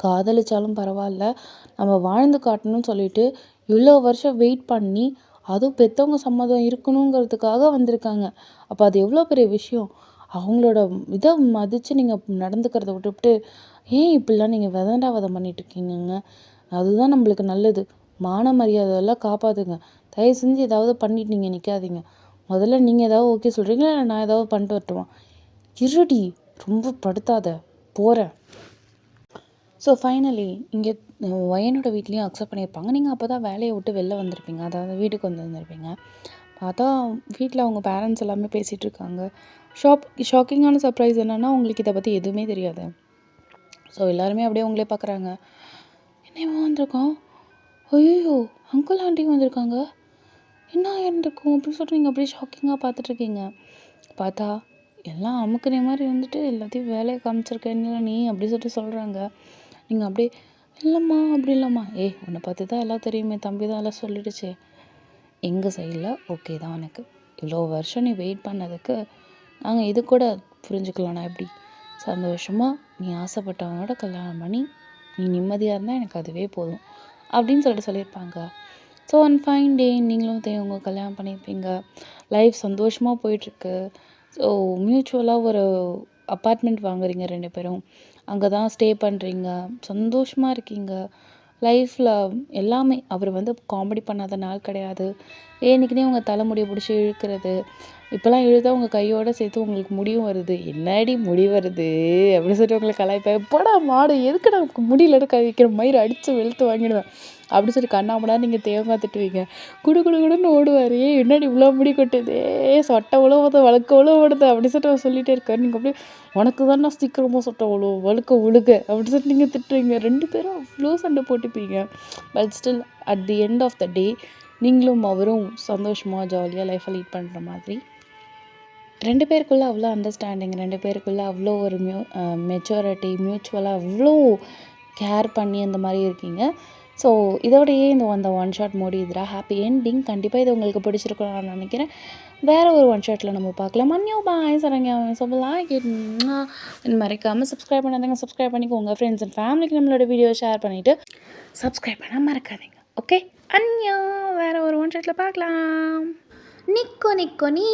காதலிச்சாலும் பரவாயில்ல, நம்ம வாழ்ந்து காட்டணும்னு சொல்லிட்டு இவ்வளோ வருஷம் வெயிட் பண்ணி அதுவும் பெற்றவங்க சம்மதம் இருக்கணுங்கிறதுக்காக வந்திருக்காங்க. அப்போ அது எவ்வளோ பெரிய விஷயம். அவங்களோட இதை மதித்து நீங்கள் நடந்துக்கிறத விட்டுவிட்டு ஏன் இப்படிலாம் நீங்கள் விதண்டாவாதம் பண்ணிகிட்ருக்கீங்கங்க? அதுதான் நம்மளுக்கு நல்லது. மான மரியாதையெல்லாம் காப்பாற்றுங்க. தயவு செஞ்சு ஏதாவது பண்ணிட்டு நீங்கள் நிற்காதீங்க. முதல்ல நீங்கள் ஏதாவது ஓகே சொல்கிறீங்களா? இல்லை நான் ஏதாவது பண்ணிட்டு வரட்டுமா? இருடி ரொம்ப படுத்தாத, போகிறேன். ஸோ ஃபைனலி இங்கே வயனோட வீட்லேயும் அக்செப்ட் பண்ணியிருப்பாங்க. நீங்கள் அப்போ தான் வேலையை விட்டு வெளில வந்திருப்பீங்க. அதாவது வீட்டுக்கு வந்திருப்பீங்க. பார்த்தா வீட்டில் அவங்க பேரண்ட்ஸ் எல்லாமே பேசிகிட்டு இருக்காங்க. ஷாக்கிங்கான சர்ப்ரைஸ் என்னென்னா உங்களுக்கு இதை பற்றி எதுவுமே தெரியாது. ஸோ எல்லாருமே அப்படியே உங்களே பார்க்குறாங்க. என்ன இவன் வந்திருக்கான்? ஐயோ அங்கிள் ஆண்டியும் வந்திருக்காங்க, என்ன இருந்திருக்கும் அப்படின்னு சொல்லிட்டு நீங்கள் அப்படியே ஷாக்கிங்காக பார்த்துட்ருக்கீங்க. பார்த்தா எல்லாம் அமுக்குனே மாதிரி வந்துட்டு எல்லாத்தையும் வேலையை காமிச்சிருக்கேன்னு நீ அப்படி சொல்லிட்டு சொல்கிறாங்க. நீங்கள் அப்படியே இல்லைம்மா அப்படி இல்லைம்மா, உன்னை பார்த்து தான் எல்லாம் தெரியுமே, தம்பி தான் எல்லாம் சொல்லிடுச்சே. எங்கள் சைடில் ஓகே தான் எனக்கு. இவ்வளோ வருஷம் நீ வெயிட் பண்ணதுக்கு நாங்கள் இது கூட புரிஞ்சுக்கலாம்னா எப்படி? சந்தோஷமாக நீ ஆசைப்பட்டவனோட கல்யாணம் பண்ணி நீ நிம்மதியாக இருந்தால் எனக்கு அதுவே போதும் அப்படின்னு சொல்லியிருப்பாங்க. ஸோ ஒன் ஃபைன் டே நீங்களும் உங்க கல்யாணம் பண்ணியிருப்பீங்க. லைஃப் சந்தோஷமாக போயிட்டுருக்கு. ஸோ மியூச்சுவலாக ஒரு அப்பார்ட்மெண்ட் வாங்குறீங்க 2 பேரும். அங்கே தான் ஸ்டே பண்ணுறீங்க, சந்தோஷமாக இருக்கீங்க. லைஃப்பில் எல்லாமே அவர் வந்து காமெடி பண்ணாத நாள் கிடையாது. ஏன்னைக்குனே உங்கள் தலைமுடியை பிடிச்சி இழுக்கிறது, இப்போலாம் இழுத்தா உங்கள் கையோடு சேர்த்து உங்களுக்கு முடியும் வருது. என்னடி முடி வருது அப்படின்னு சொல்லிட்டு உங்களை கலாய்ப்பேன். எப்படா மாடு எதுக்கு நமக்கு முடியலன்னு கை வைக்கிற மயிரை அடித்து வெளுத்து வாங்கிடுவேன் அப்படின்னு சொல்லி கண்ணாமடா நீங்கள் தேங்காய் திட்டுவீங்க. குடுன்னு ஓடுவார். என்னடி இவ்வளோ முடி கொட்டுது, சொட்டை உழுவுது வழுக்க உழுவுடுது அப்படி சொல்லிட்டு சொல்லிகிட்டே இருக்காரு. நீங்கள் அப்படியே உனக்கு தானே சீக்கிரமாக சொட்டை உழுவு வழுக்க உழுக அப்படி சொல்லிட்டு நீங்கள் திட்டுவீங்க. 2 பேரும் அவ்வளோ சண்டை போட்டுப்பீங்க. But still at the end of the day நீங்களும் அவரும் சந்தோஷமாக ஜாலியாக லைஃப்பை லீட் பண்ணுற மாதிரி 2 பேருக்குள்ளே அவ்வளோ அண்டர்ஸ்டாண்டிங், 2 பேருக்குள்ளே அவ்வளோ ஒரு மெச்சூரிட்டி, மியூச்சுவலாக அவ்வளோ கேர் பண்ணி அந்த மாதிரி இருக்கீங்க. ஸோ இதோடையே இந்த ஒன் ஷாட் முடியுதுடா. Happy ending. கண்டிப்பாக இது உங்களுக்கு பிடிச்சிருக்கும்னு நான் நினைக்கிறேன். வேறு ஒரு ஒன் ஷாட்டில் நம்ம பார்க்கலாம். அன்யோ பாய் சரண்யா. ஸோ லைக் இட் மறக்காமல் சப்ஸ்கிரைப் பண்ணாதீங்க. சப்ஸ்கிரைப் பண்ணிக்கோங்க ஃப்ரெண்ட்ஸ் அண்ட் ஃபேமிலிக்கு நம்மளோட வீடியோ ஷேர் பண்ணிவிட்டு சப்ஸ்கிரைப் பண்ண மறக்காதீங்க. ஓகே, அன்யோ. வேறு ஒரு ஒன் ஷாட்டில் பார்க்கலாம். நிக்கோ நிக்கோ நீ.